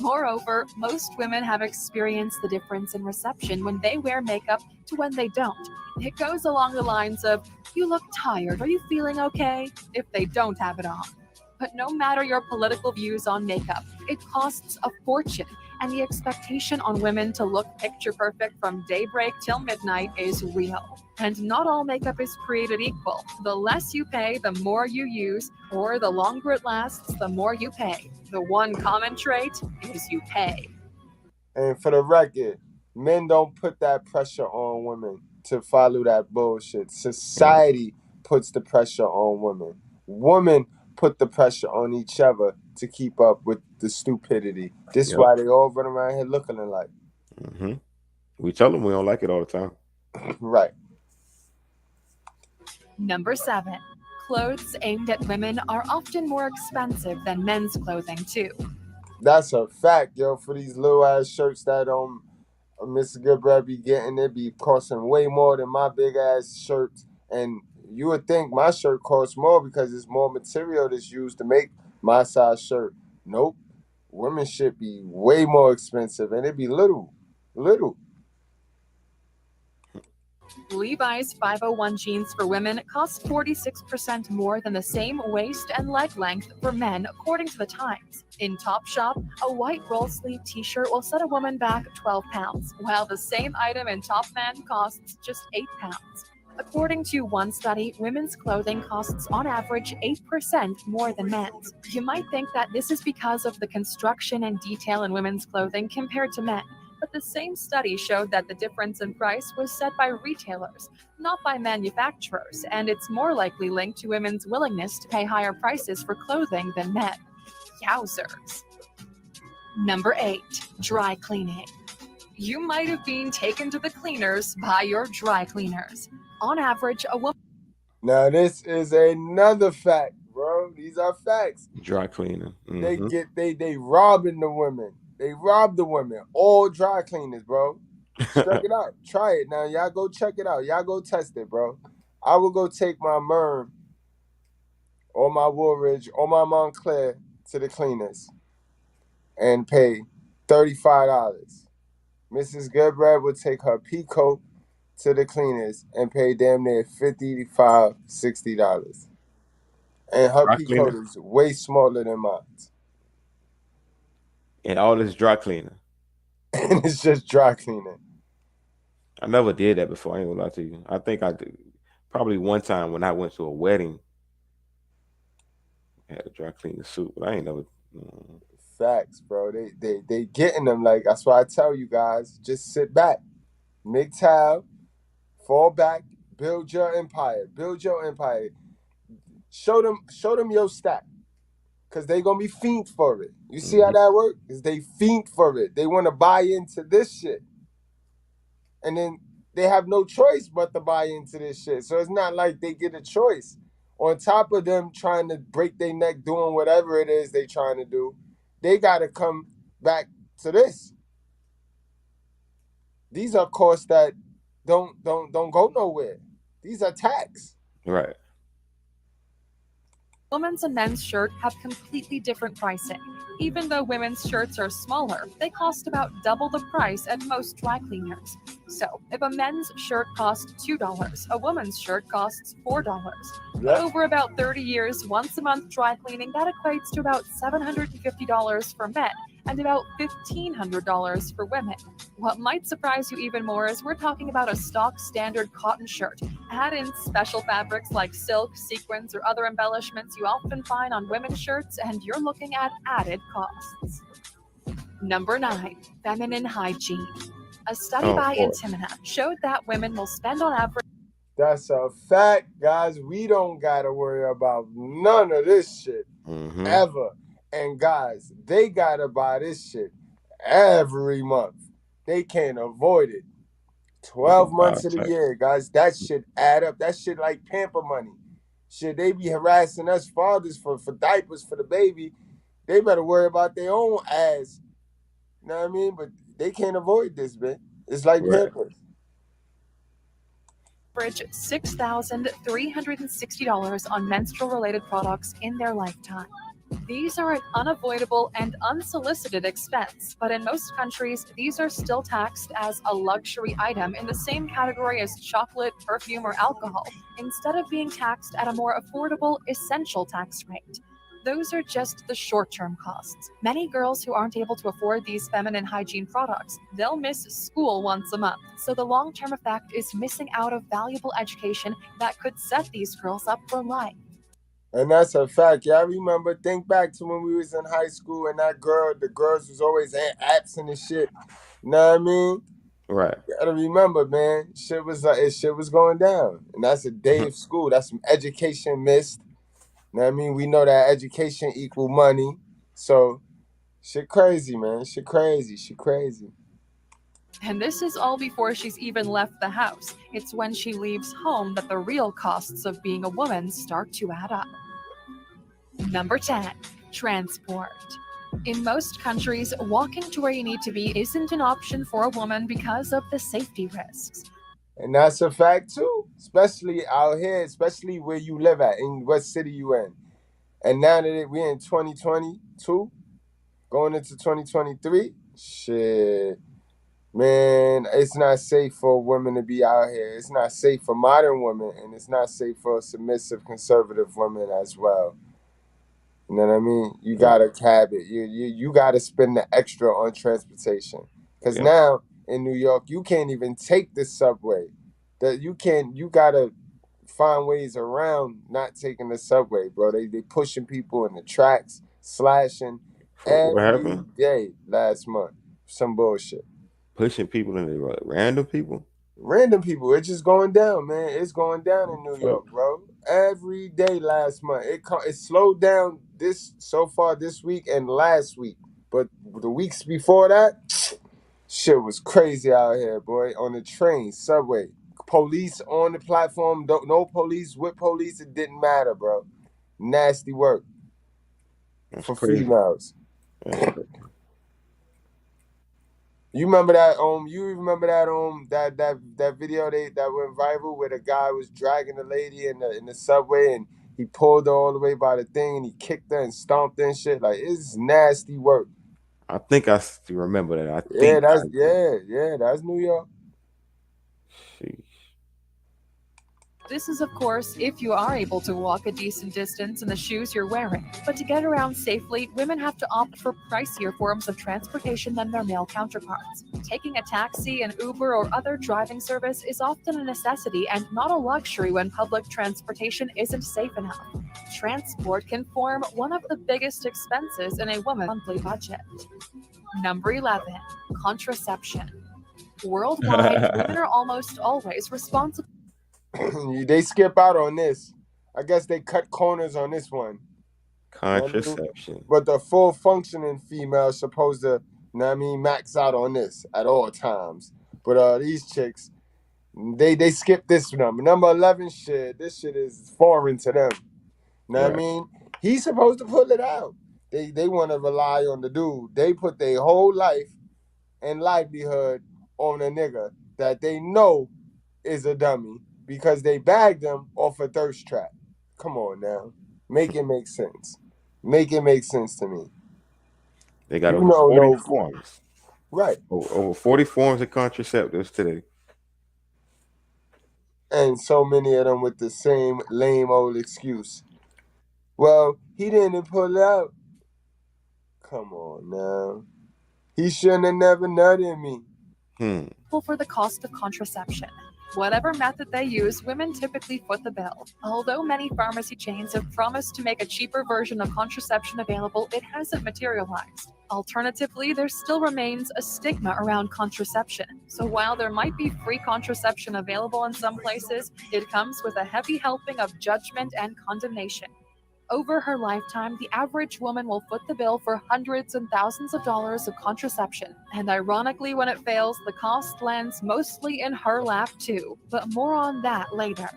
Moreover, most women have experienced the difference in reception when they wear makeup to when they don't. It goes along the lines of, you look tired, are you feeling okay? If they don't have it on. But no matter your political views on makeup, it costs a fortune, and the expectation on women to look picture perfect from daybreak till midnight is real. And not all makeup is created equal. The less you pay, the more you use, or the longer it lasts, the more you pay. The one common trait is you pay. And for the record, men don't put that pressure on women to follow that bullshit. Society puts the pressure on women. Women put the pressure on each other to keep up with the stupidity. This is why they all run around here looking alike. Mm-hmm. We tell them we don't like it all the time. Right. Number 7. Clothes aimed at women are often more expensive than men's clothing, too. That's a fact, yo. For these little ass shirts that Mr. Goodbread be getting, it be costing way more than my big ass shirts. And you would think my shirt costs more because it's more material that's used to make my size shirt. Nope. Women's shit be way more expensive, and it be little. Levi's 501 jeans for women cost 46% more than the same waist and leg length for men, according to the Times. In Topshop, a white roll-sleeve t-shirt will set a woman back 12 pounds, while the same item in Topman costs just 8 pounds. According to one study, women's clothing costs on average 8% more than men's. You might think that this is because of the construction and detail in women's clothing compared to men. But the same study showed that the difference in price was set by retailers, not by manufacturers, and it's more likely linked to women's willingness to pay higher prices for clothing than men. Yowzers. Number 8. Dry cleaning. You might have been taken to the cleaners by your dry cleaners. On average, a woman... Now this is another fact, bro. These are facts. Dry cleaning. Mm-hmm. They robbing the women. They rob the women. All dry cleaners, bro. Check it out. Try it. Now, y'all go check it out. Y'all go test it, bro. I will go take my Merm or my Woolridge or my Montclair to the cleaners and pay $35. Mrs. Goodbread would take her Peacoat to the cleaners and pay damn near $55, $60. And her Peacoat is way smaller than mine. And all this dry cleaning. And it's just dry cleaning. I never did that before. I ain't gonna lie to you. I think I did. Probably one time when I went to a wedding, I had a dry cleaning suit, but I ain't never. Facts, bro. They getting them. Like, that's why I tell you guys, just sit back, MGTOW, fall back, build your empire. Build your empire. Show them your stack. Because they going to be fiend for it. You see how that works? Because they fiend for it. They want to buy into this shit. And then they have no choice but to buy into this shit. So it's not like they get a choice. On top of them trying to break their neck doing whatever it is they trying to do, they got to come back to this. These are costs that don't go nowhere. These are tax. Right. Women's and men's shirt have completely different pricing. Even though women's shirts are smaller, they cost about double the price at most dry cleaners. So, if a men's shirt costs $2, a woman's shirt costs $4. But over about 30 years, once a month dry cleaning, that equates to about $750 for men and about $1,500 for women. What might surprise you even more is we're talking about a stock standard cotton shirt. Add in special fabrics like silk, sequins, or other embellishments you often find on women's shirts, and you're looking at added costs. Number 9, feminine hygiene. A study by Intimina showed that women will spend on average... That's a fact, guys. We don't got to worry about none of this shit ever. And guys, they got to buy this shit every month. They can't avoid it. 12 months of the year, guys. That shit add up. That shit like pamper money. Shit, they be harassing us fathers for diapers for the baby. They better worry about their own ass. You know what I mean? But they can't avoid this, man. It's like Pampers. Average $6,360 on menstrual-related products in their lifetime. These are an unavoidable and unsolicited expense, but in most countries, these are still taxed as a luxury item in the same category as chocolate, perfume, or alcohol, instead of being taxed at a more affordable, essential tax rate. Those are just the short-term costs. Many girls who aren't able to afford these feminine hygiene products, they'll miss school once a month. So the long-term effect is missing out of valuable education that could set these girls up for life. And that's a fact. Y'all remember, think back to when we was in high school and the girls was always absent and shit. You know what I mean? Right. You gotta remember, man, shit was going down. And that's a day of school. That's some education missed. You know what I mean? We know that education equal money. So shit crazy, man. Shit crazy. And this is all before she's even left the house. It's when she leaves home that the real costs of being a woman start to add up. Number 10, transport. In most countries, walking to where you need to be isn't an option for a woman because of the safety risks. And that's a fact too, especially out here, especially where you live at, in what city you in. And now that we're in 2022, going into 2023, shit, man, it's not safe for women to be out here. It's not safe for modern women, and it's not safe for submissive, conservative women as well. You know what I mean? You gotta cab it. You gotta spend the extra on transportation. Because now in New York, you can't even take the subway. You gotta find ways around not taking the subway, bro. They pushing people in the tracks, slashing What every happened? day last month. Some bullshit. Pushing people in the random people? Random people. It's just going down, man. It's going down in New York, bro. Every day last month. It slowed down so far this week and last week. But the weeks before that, shit was crazy out here, boy. On the train, subway, police on the platform. No police, with police, it didn't matter, bro. Nasty work. That's for crazy. females. That's crazy. You remember that that video that went viral where the guy was dragging the lady in the subway and he pulled her all the way by the thing and he kicked her and stomped her and shit. Like, it's nasty work. I think I still remember that. That's New York. Sheesh. This is, of course, if you are able to walk a decent distance in the shoes you're wearing. But to get around safely, women have to opt for pricier forms of transportation than their male counterparts. Taking a taxi, an Uber, or other driving service is often a necessity and not a luxury when public transportation isn't safe enough. Transport can form one of the biggest expenses in a woman's monthly budget. Number 11, contraception. Worldwide, women are almost always responsible. They skip out on this. I guess they cut corners on this one. Contraception. But the full functioning female is supposed to, max out on this at all times. But these chicks, they skip this number. Number 11 shit, this shit is foreign to them. Know what I mean? He's supposed to pull it out. They want to rely on the dude. They put their whole life and livelihood on a nigga that they know is a dummy because they bagged him off a thirst trap. Come on now. Make it make sense. Make it make sense to me. They got over 40 forms. Right. Over 40 forms of contraceptives today. And so many of them with the same lame old excuse. Well, he didn't pull it out. Come on now. He shouldn't have never nutted me. For the cost of contraception. Whatever method they use, women typically foot the bill. Although many pharmacy chains have promised to make a cheaper version of contraception available, it hasn't materialized. Alternatively, there still remains a stigma around contraception. So while there might be free contraception available in some places, it comes with a heavy helping of judgment and condemnation. Over her lifetime, the average woman will foot the bill for hundreds and thousands of dollars of contraception. And ironically, when it fails, the cost lands mostly in her lap too. But more on that later.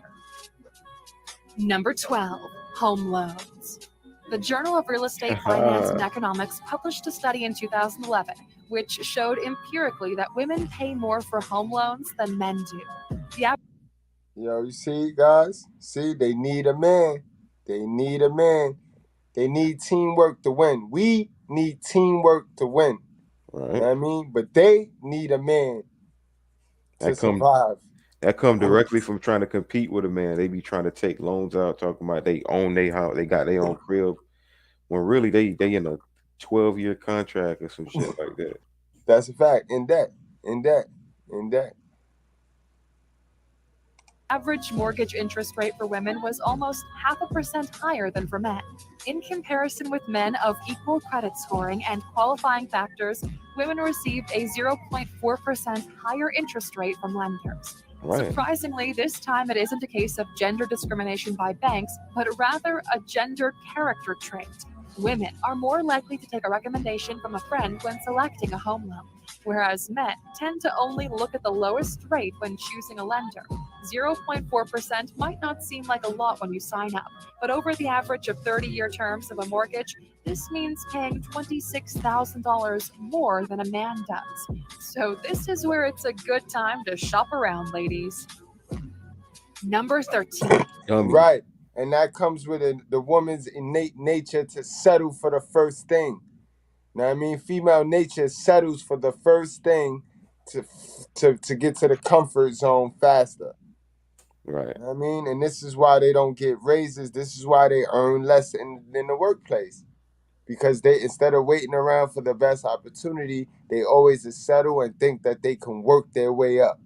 Number 12, home loans. The Journal of Real Estate Finance and Economics published a study in 2011 which showed empirically that women pay more for home loans than men do. Yo, you see, guys? See, they need a man. They need a man. They need teamwork to win. We need teamwork to win. Right. You know what I mean? But they need a man to survive. That come directly from trying to compete with a man. They be trying to take loans out, talking about they own their house, they got their own crib, when really they in a 12-year contract or some shit like that. That's a fact. In debt. Average mortgage interest rate for women was almost 0.5% higher than for men. In comparison with men of equal credit scoring and qualifying factors, women received a 0.4% higher interest rate from lenders. Right. Surprisingly, this time it isn't a case of gender discrimination by banks, but rather a gender character trait. Women are more likely to take a recommendation from a friend when selecting a home loan, whereas men tend to only look at the lowest rate when choosing a lender. 0.4% might not seem like a lot when you sign up, but over the average of 30-year terms of a mortgage, this means paying $26,000 more than a man does. So this is where it's a good time to shop around, ladies. Number 13. Right. And that comes with the woman's innate nature to settle for the first thing. Know what I mean? Female nature settles for the first thing to get to the comfort zone faster. Right. You know what I mean? And this is why they don't get raises. This is why they earn less in the workplace. Because they, instead of waiting around for the best opportunity, they always settle and think that they can work their way up.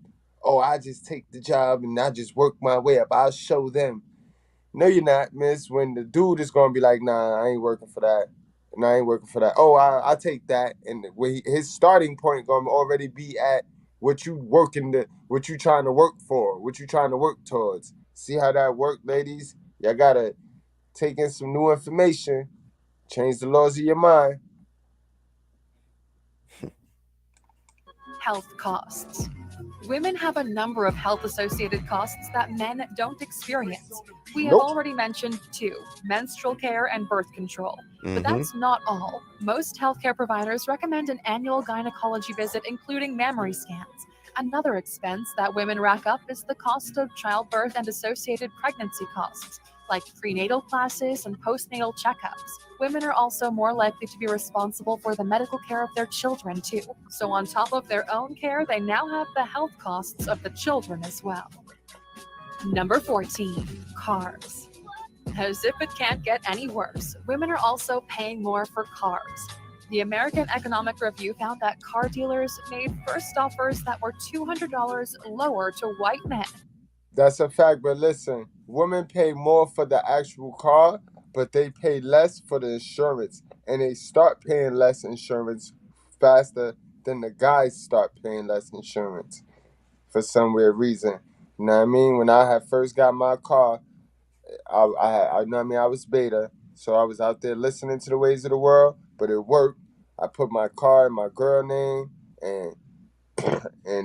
Oh, I just take the job and I just work my way up. I'll show them. No, you're not, miss. When the dude is going to be like, nah, I ain't working for that. No, I ain't working for that. Oh, I'll take that. And his starting point going to already be at what you trying to work for, what you trying to work towards. See how that work, ladies? Y'all got to take in some new information, change the laws of your mind. Health costs. Women have a number of health-associated costs that men don't experience. We have already mentioned two, menstrual care and birth control. But that's not all. Most healthcare providers recommend an annual gynecology visit, including mammary scans. Another expense that women rack up is the cost of childbirth and associated pregnancy costs, like prenatal classes and postnatal checkups. Women are also more likely to be responsible for the medical care of their children, too. So on top of their own care, they now have the health costs of the children as well. Number 14, cars. As if it can't get any worse, women are also paying more for cars. The American Economic Review found that car dealers made first offers that were $200 lower to white men. That's a fact, but listen, women pay more for the actual car, but they pay less for the insurance, and they start paying less insurance faster than the guys start paying less insurance for some weird reason. You know what I mean? When I had first got my car, I know what I mean, I was beta, so I was out there listening to the ways of the world, but it worked. I put my car in my girl name, and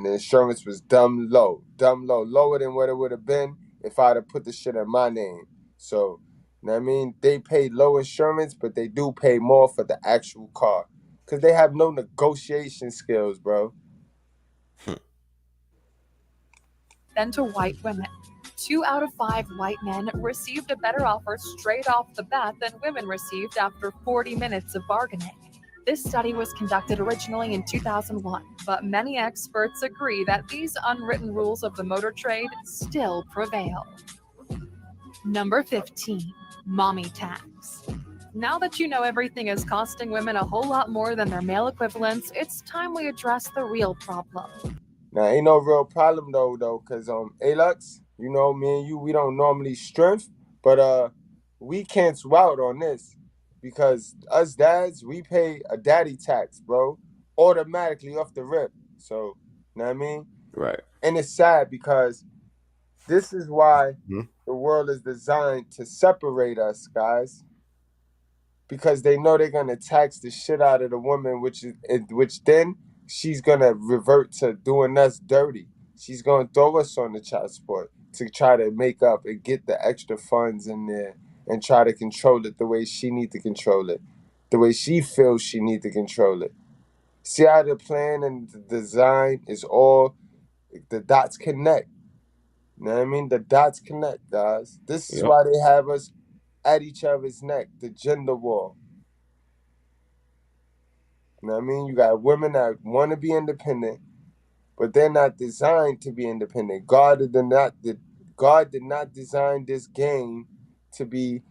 the insurance was dumb low, lower than what it would have been if I'd have put the shit in my name. So, you know what I mean? They pay low insurance, but they do pay more for the actual car because they have no negotiation skills, bro. Then to white women. 2 out of 5 white men received a better offer straight off the bat than women received after 40 minutes of bargaining. This study was conducted originally in 2001, but many experts agree that these unwritten rules of the motor trade still prevail. Number 15, mommy tax. Now that you know everything is costing women a whole lot more than their male equivalents, it's time we address the real problem. Now, ain't no real problem though, because Alux, you know, me and you, we don't normally strength, but we cancel out on this. Because us dads, we pay a daddy tax, bro, automatically off the rip. So, you know what I mean? Right. And it's sad because this is why the world is designed to separate us, guys. Because they know they're going to tax the shit out of the woman, which then she's going to revert to doing us dirty. She's going to throw us on the child support. to try to make up and get the extra funds in there and try to control it the way she need to control it, the way she feels she need to control it. See how the plan and the design is all, the dots connect. You know what I mean? The dots connect, guys. This is why they have us at each other's neck, the gender war. You know what I mean? You got women that want to be independent, but they're not designed to be independent. God did not design this game to be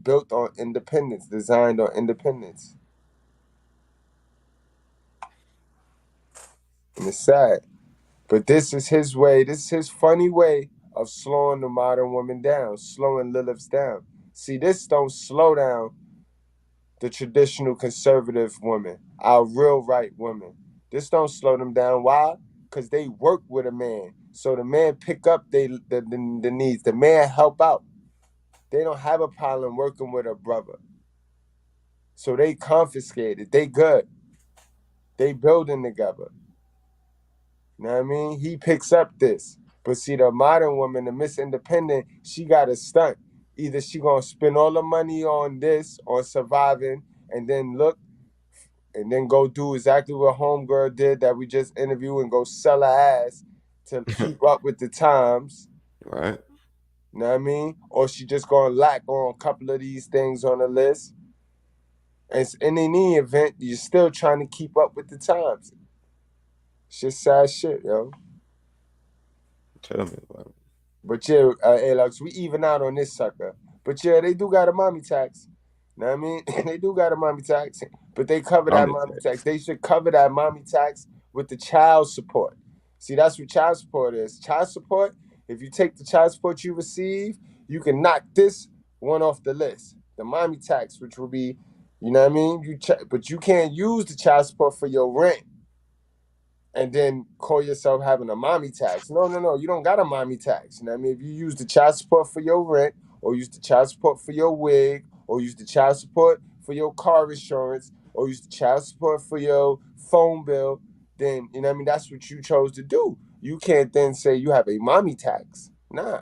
built on independence, designed on independence. And it's sad. But this is his way, this is his funny way of slowing the modern woman down, slowing Liliths down. See, this don't slow down the traditional conservative woman, our real right women. This don't slow them down. Why? Because they work with a man. So the man pick up the needs. The man help out. They don't have a problem working with a brother. So they confiscated. They good. They building together. You know what I mean? He picks up this. But see, the modern woman, the Miss Independent, she got to stunt. Either she going to spend all the money on this, on surviving, and then look, and then go do exactly what Homegirl did that we just interviewed and go sell her ass to keep up with the times. Right. You know what I mean? Or she just going to lack on a couple of these things on the list. And in any event, you're still trying to keep up with the times. It's just sad shit, yo. Tell me about it. But yeah, Alex, we even out on this sucker. But yeah, they do got a mommy tax. You know what I mean? They do got a mommy tax. But they cover that mommy tax. They should cover that mommy tax with the child support. See, that's what child support is. Child support, if you take the child support you receive, you can knock this one off the list. The mommy tax, which will be, you know what I mean? But you can't use the child support for your rent and then call yourself having a mommy tax. No. You don't got a mommy tax. You know what I mean? If you use the child support for your rent, or use the child support for your wig, or use the child support for your car insurance, or use the child support for your phone bill, then, you know what I mean? That's what you chose to do. You can't then say you have a mommy tax. Nah.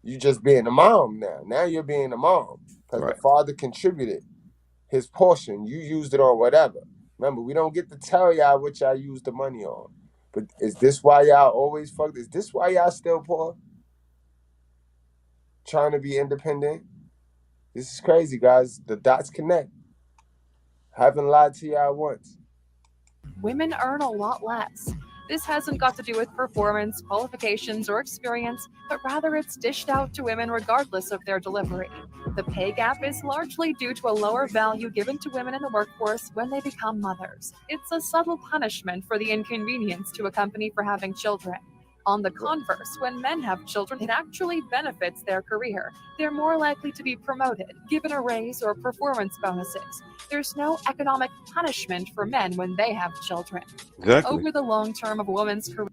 You just being a mom now. Now you're being a mom because the father contributed his portion. You used it on whatever. Remember, we don't get to tell y'all what y'all use the money on. But is this why y'all always fucked? Is this why y'all still poor? Trying to be independent? This is crazy, guys. The dots connect. Haven't lied to y'all once. Women earn a lot less. This hasn't got to do with performance, qualifications, or experience, but rather it's dished out to women regardless of their delivery. The pay gap is largely due to a lower value given to women in the workforce when they become mothers. It's a subtle punishment for the inconvenience to a company for having children. On the converse, when men have children, it actually benefits their career. They're more likely to be promoted, given a raise, or performance bonuses. There's no economic punishment for men when they have children. Exactly. Over the long term of a woman's career.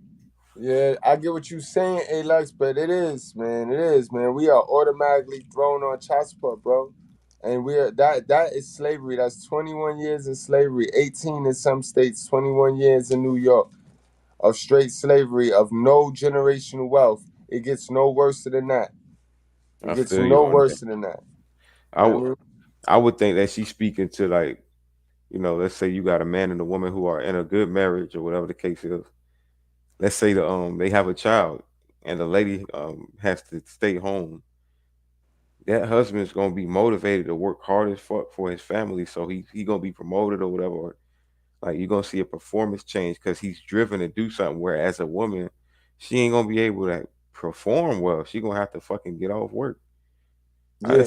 Yeah, I get what you're saying, Alex, but it is, man. It is, man. We are automatically thrown on child support, bro. And we are that is slavery. That's 21 years in slavery, 18 in some states, 21 years in New York of straight slavery, of no generational wealth. It gets no worse than that. It gets no worse than that. I would think that she's speaking to, like, you know, let's say you got a man and a woman who are in a good marriage or whatever the case is. Let's say they have a child and the lady has to stay home. That husband is gonna be motivated to work hard as fuck for his family, so he gonna be promoted or whatever. Like, you're gonna see a performance change because he's driven to do something. Whereas a woman, she ain't gonna be able to perform well. She gonna have to fucking get off work. Yeah.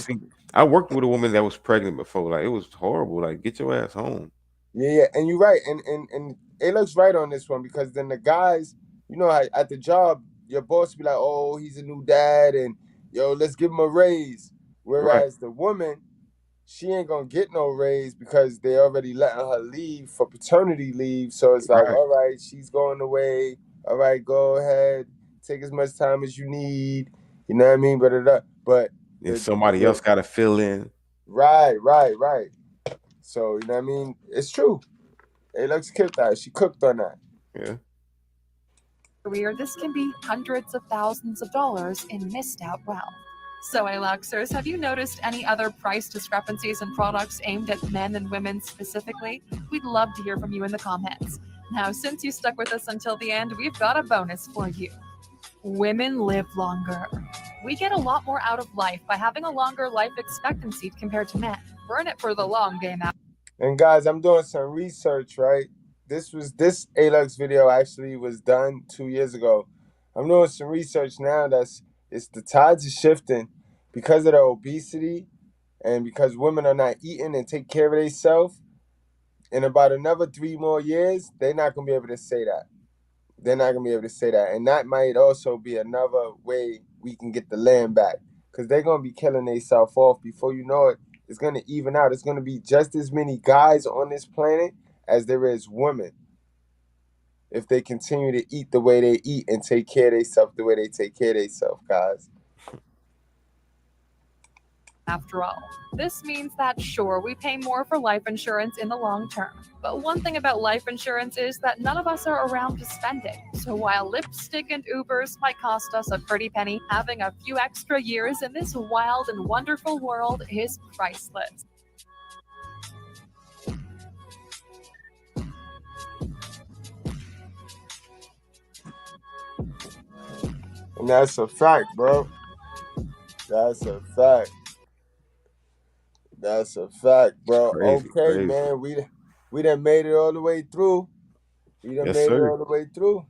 I worked with a woman that was pregnant before. Like, it was horrible. Like, get your ass home. Yeah, and you're right, and Alex right on this one, because then the guys, you know, at the job, your boss be like, oh, he's a new dad, and yo, let's give him a raise. Whereas the woman, she ain't gonna get no raise because they already letting her leave for paternity leave. So it's like, all right, she's going away. All right, go ahead, take as much time as you need. You know what I mean? But and somebody else got to fill in. Right. So, you know what I mean? It's true. Alex killed that. She cooked on that. Yeah. career, this can be hundreds of thousands of dollars in missed out wealth. So, Aluxers, have you noticed any other price discrepancies in products aimed at men and women specifically? We'd love to hear from you in the comments. Now, since you stuck with us until the end, we've got a bonus for you. Women live longer. We get a lot more out of life by having a longer life expectancy compared to men. We're in it for the long game. And guys, I'm doing some research, right? This ALUX video actually was done 2 years ago. I'm doing some research now it's the tides are shifting because of the obesity and because women are not eating and take care of themselves. In about another 3 more years, they're not going to be able to say that. They're not going to be able to say that. And that might also be another way we can get the land back, because they're going to be killing themselves off. Before you know it, it's going to even out. It's going to be just as many guys on this planet as there is women, if they continue to eat the way they eat and take care of themselves the way they take care of themselves, guys. After all, this means that sure, we pay more for life insurance in the long term. But one thing about life insurance is that none of us are around to spend it. So while lipstick and Ubers might cost us a pretty penny, having a few extra years in this wild and wonderful world is priceless. And that's a fact, bro. That's a fact. That's a fact, bro. Crazy. Man, we done made it all the way through. Yes, sir. All the way through.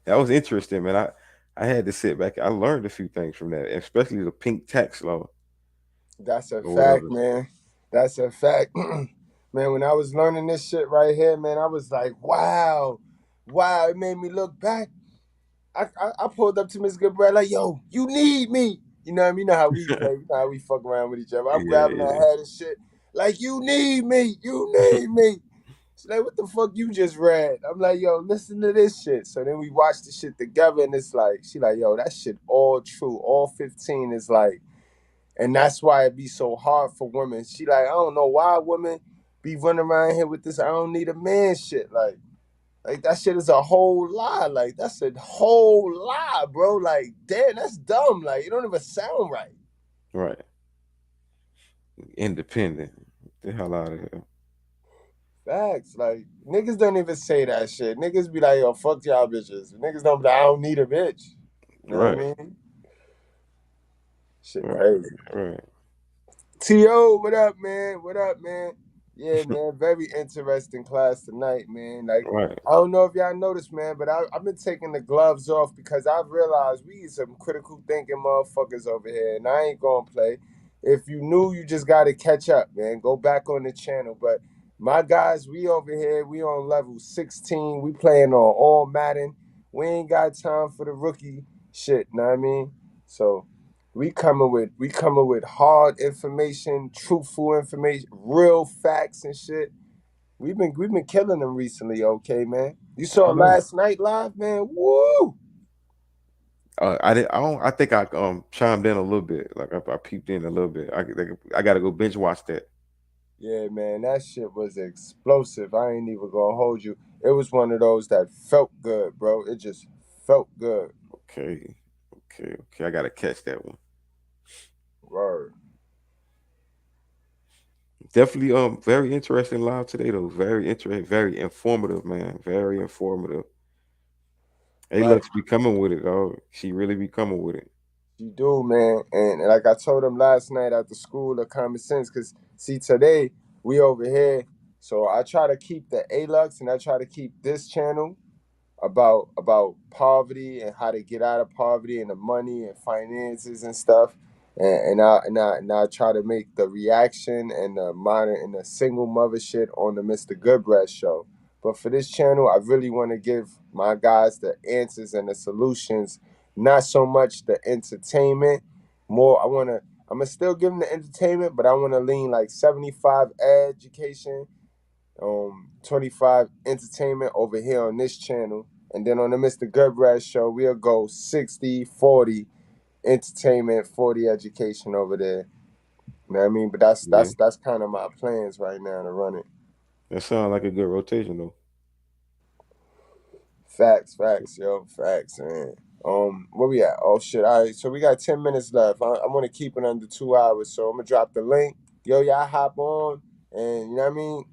That was interesting, man. I had to sit back. I learned a few things from that, especially the pink tax law. That's a fact, man. That's a fact. Man, when I was learning this shit right here, man, I was like, wow. It made me look back. I pulled up to Mr. Goodbread like, yo, you need me. You know what I mean? You know how we play. You know how we fuck around with each other. I'm grabbing her head and shit. Like, you need me. You need me. She's like, what the fuck you just read? I'm like, yo, listen to this shit. So then we watched the shit together, and it's like, she like, yo, that shit all true. All 15 is like, and that's why it be so hard for women. She like, I don't know why women be running around here with this I don't need a man shit. Like that shit is a whole lie. Like, that's a whole lie, bro. Like, damn, that's dumb. Like, it don't even sound right. Right. Independent. Get the hell out of here. Facts. Like, niggas don't even say that shit. Niggas be like, yo, fuck y'all bitches. Niggas don't be like, I don't need a bitch. You know what I mean? Shit crazy. Right. T.O., what up, man? What up, man? Yeah, man, very interesting class tonight, man. Like, I don't know if y'all noticed, man, but I've been taking the gloves off because I've realized we some critical thinking motherfuckers over here, and I ain't gonna play. If you knew, you just gotta catch up, man. Go back on the channel. But my guys, we over here, we on level 16. We playing on all Madden. We ain't got time for the rookie shit, know what I mean? So we coming with hard information, truthful information, real facts and shit. We've been killing them recently, okay, man. You saw last night live, man. Woo! I think I chimed in a little bit. Like I peeped in a little bit. I gotta go binge watch that. Yeah, man, that shit was explosive. I ain't even gonna hold you. It was one of those that felt good, bro. It just felt good. Okay. I gotta catch that one. Word. Definitely very interesting live today though. Very interesting, very informative, man. Very informative. ALUX be coming with it, dog. She really be coming with it. You do, man. And like I told him last night after school of common sense, because see, today we over here. So I try to keep the ALUX and I try to keep this channel about poverty and how to get out of poverty and the money and finances and stuff. And I try to make the reaction and the modern and the single mother shit on the Mr. Goodbread show. But for this channel, I really want to give my guys the answers and the solutions, not so much the entertainment. More, I'm gonna still give them the entertainment, but I want to lean like 75 education, 25 entertainment over here on this channel. And then on the Mr. Goodbread show, we'll go 60-40 entertainment, 40 education over there. You know what I mean? But that's kind of my plans right now to run it. That sounds like a good rotation though. Facts, yo, facts, man. Where we at? Oh shit! All right, so we got 10 minutes left. I want to keep it under 2 hours, so I'm gonna drop the link. Yo, y'all hop on, and you know what I mean.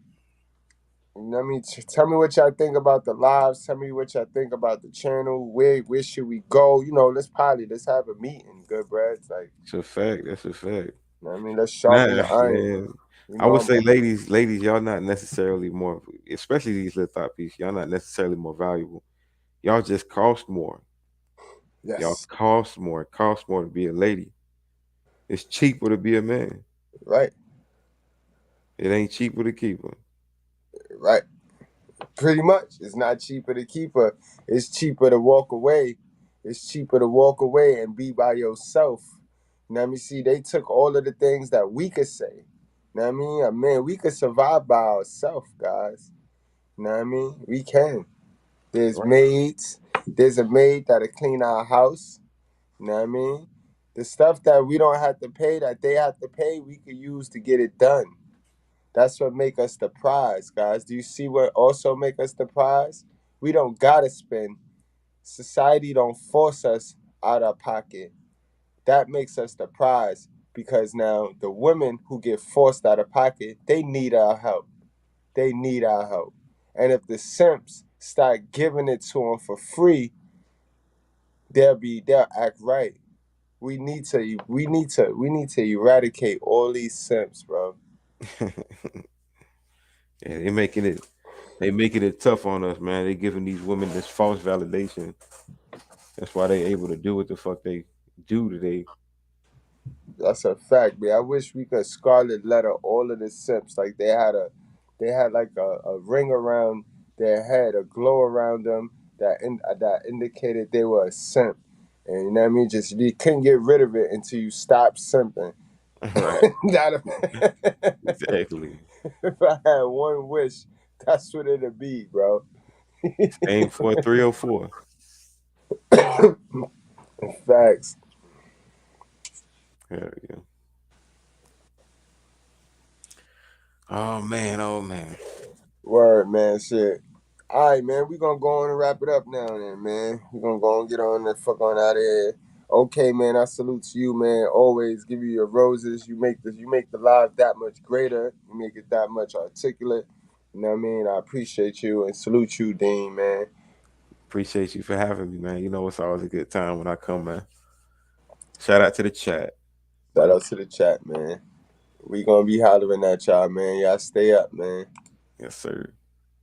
You know what I mean? Tell me what y'all think about the lives. Tell me what y'all think about the channel. Where should we go? You know, let's have a meeting. Good, Brad. Like, It's a fact. That's a fact. you know what I mean, let's sharpen the iron. Man. You I know, would say, ladies, y'all not necessarily more, especially these little thought pieces. Y'all not necessarily more valuable. Y'all just cost more. Yes. Y'all cost more. It costs more to be a lady. It's cheaper to be a man. Right. It ain't cheaper to keep her. Right. Pretty much. It's not cheaper to keep her. It's cheaper to walk away. It's cheaper to walk away and be by yourself. You know what I mean? See, they took all of the things that we could say. You know what I mean? Man, we could survive by ourselves, guys. You know what I mean? We can. There's maids. There's a maid that'll clean our house. You know what I mean? The stuff that we don't have to pay, that they have to pay, we could use to get it done. That's what make us the prize, guys. Do you see what also make us the prize? We don't gotta spend. Society don't force us out of pocket. That makes us the prize because now the women who get forced out of pocket, they need our help. They need our help. And if the simps start giving it to them for free, they'll act right. We need to eradicate all these simps, bro. Yeah, they making it tough on us, man. They giving these women this false validation. That's why they able to do what the fuck they do today. That's a fact, man. I wish we could scarlet letter all of the simps. Like they had like a ring around their head, a glow around them that indicated they were a simp. And you know what I mean? Just you couldn't get rid of it until you stopped simping. Right. Exactly. If I had one wish, that's what it'd be, bro. Aim for 304. Facts. Hell yeah. Oh man. Word, man. Shit. All right, man. We gonna go on and wrap it up now, then, man. We gonna go and get on the fuck on out of here. Okay, man. I salute you, man. Always give you your roses. You make the live that much greater. You make it that much articulate. You know what I mean? I appreciate you and salute you, Dean, man. Appreciate you for having me, man. You know it's always a good time when I come, man. Shout out to the chat. Shout out to the chat, man. We gonna be hollering at y'all, man. Y'all stay up, man. Yes, sir.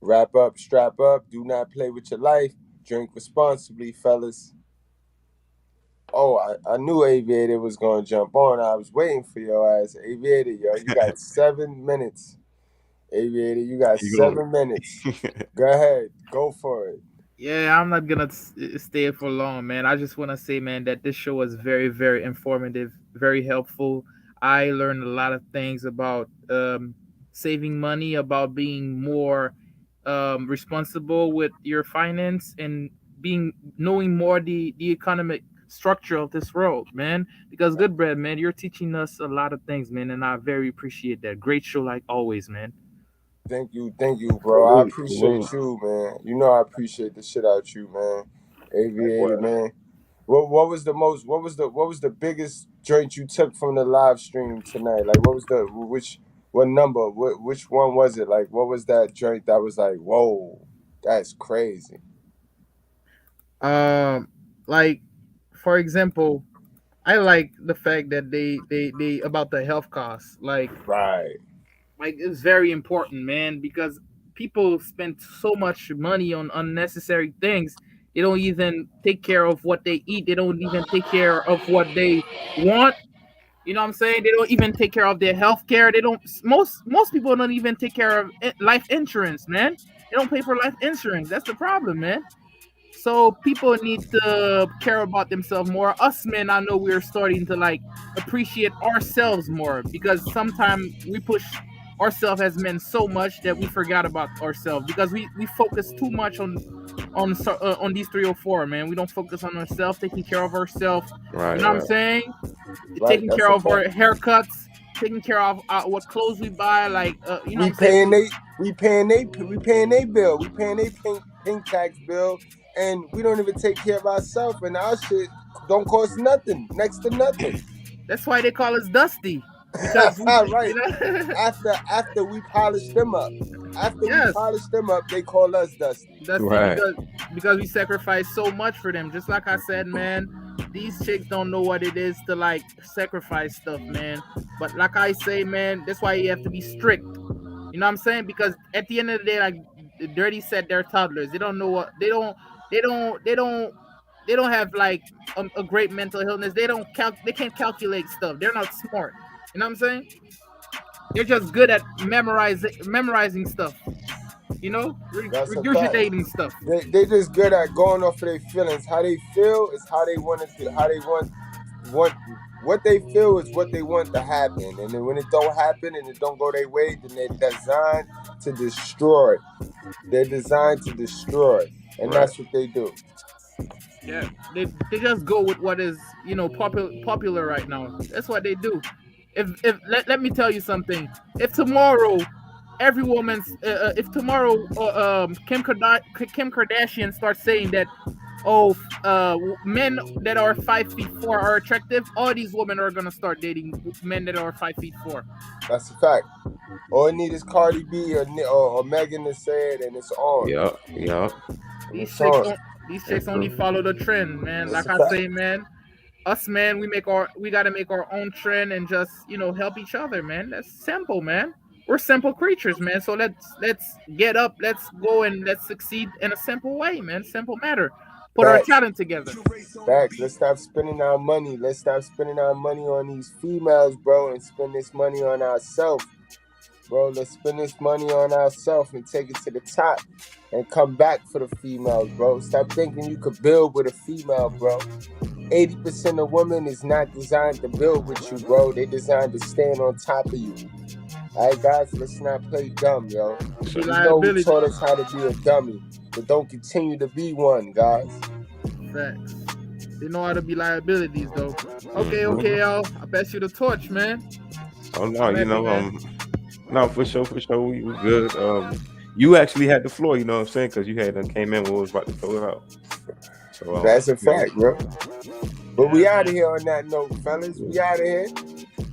Wrap up, strap up. Do not play with your life. Drink responsibly, fellas. Oh, I knew Aviator was gonna jump on. I was waiting for your ass. Aviator, yo, you got 7 minutes. Aviator, you got 7 minutes. Go ahead. Go for it. Yeah, I'm not gonna stay for long, man. I just want to say, man, that this show was very, very informative, very helpful. I learned a lot of things about saving money, about being more responsible with your finance, and knowing more the economic structure of this world, man. Because Good Bread, man, you're teaching us a lot of things, man, and I very appreciate that. Great show, like always, man. Thank you, bro. I appreciate you, man. You know I appreciate the shit out you, man. Aviator, man. What was the biggest joint you took from the live stream tonight? Like what number? Which one was it? Like what was that joint that was like, whoa, that's crazy? Like for example, I like the fact that they about the health costs. Like it's very important, man, because people spend so much money on unnecessary things. They don't even take care of what they eat. They don't even take care of what they want. You know what I'm saying? They don't even take care of their health care. They don't. Most people don't even take care of life insurance, man. They don't pay for life insurance. That's the problem, man. So people need to care about themselves more. Us men, I know we're starting to like appreciate ourselves more, because sometimes we push ourselves as men so much that we forgot about ourselves, because we focus too much on these 304, man. We don't focus on ourselves, taking care of ourselves. Right. You know what I'm saying? Taking care of our haircuts, taking care of what clothes we buy. Like you know what I'm saying? We paying they bill. We paying they pink tax bill. and we don't even take care of ourselves, and our shit don't cost nothing, next to nothing. That's why they call us Dusty. Because right. After we polish them up. After we polish them up, they call us Dusty. Dusty, because we sacrifice so much for them. Just like I said, man, these chicks don't know what it is to like sacrifice stuff, man. But like I say, man, that's why you have to be strict. You know what I'm saying? Because at the end of the day, like Dirty said, they're toddlers. They don't know what they don't have like a great mental illness. They can't calculate stuff. They're not smart. You know what I'm saying? They're just good at memorizing stuff. You know, regurgitating stuff. They just good at going off of their feelings. How they feel is how they want it. How they want what they feel is what they want to happen. And then when it don't happen and it don't go their way, then they're designed to destroy. They're designed to destroy, and that's what they do. Yeah, they just go with what is popular right now. That's what they do. Let me tell you something. If tomorrow every woman's if tomorrow Kim Kardashian starts saying that men that are 5'4" are attractive, all these women are gonna start dating men that are 5'4". That's a fact. All it need is Cardi B or Megan to say it, and it's on. Yeah. These chicks only follow the trend, man. Like I say, man, us man, we gotta make our own trend and just help each other, man. That's simple, man. We're simple creatures, man. So let's get up, let's go, and let's succeed in a simple way, man. Simple matter. Put our talent together. Facts. Let's stop spending our money. Let's stop spending our money on these females, bro, and spend this money on ourselves. Bro, let's spend this money on ourselves and take it to the top and come back for the females, bro. Stop thinking you could build with a female, bro. 80% of women is not designed to build with you, bro. They designed to stand on top of you. All right, guys, let's not play dumb, yo. You know who taught us how to be a dummy, but don't continue to be one, guys. Facts. They know how to be liabilities, though. Okay, y'all. I pass you the torch, man. Oh no, no, for sure, we good. You actually had the floor, you know what I'm saying? Because you came in when we was about to throw it out. So, that's a fact, bro. But we out of here on that note, fellas. We out of here.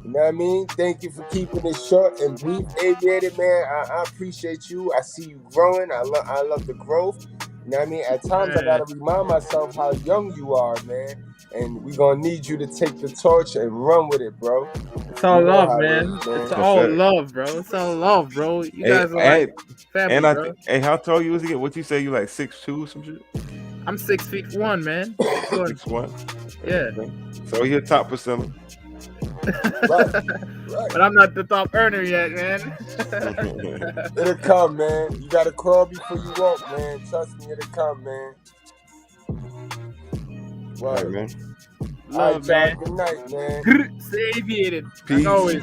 You know what I mean? Thank you for keeping it short and brief, Aviated, man. I appreciate you. I see you growing. I love the growth. You know what I mean? At times I gotta remind myself how young you are, man. And we're gonna need you to take the torch and run with it, bro. It's all love, man. It's all love, bro. It's all love, bro. You guys are like family, bro. Hey, how tall you was again? What you say? You like 6'2" some shit? I'm 6'1", man. 6'1". Yeah. Okay. So you're top percenter. Right. But I'm not the top earner yet, man. It'll come, man. You gotta crawl before you walk, man. Trust me, it'll come, man. All right, man. Love, man. Good night, man. Stay aviated. Peace. As always.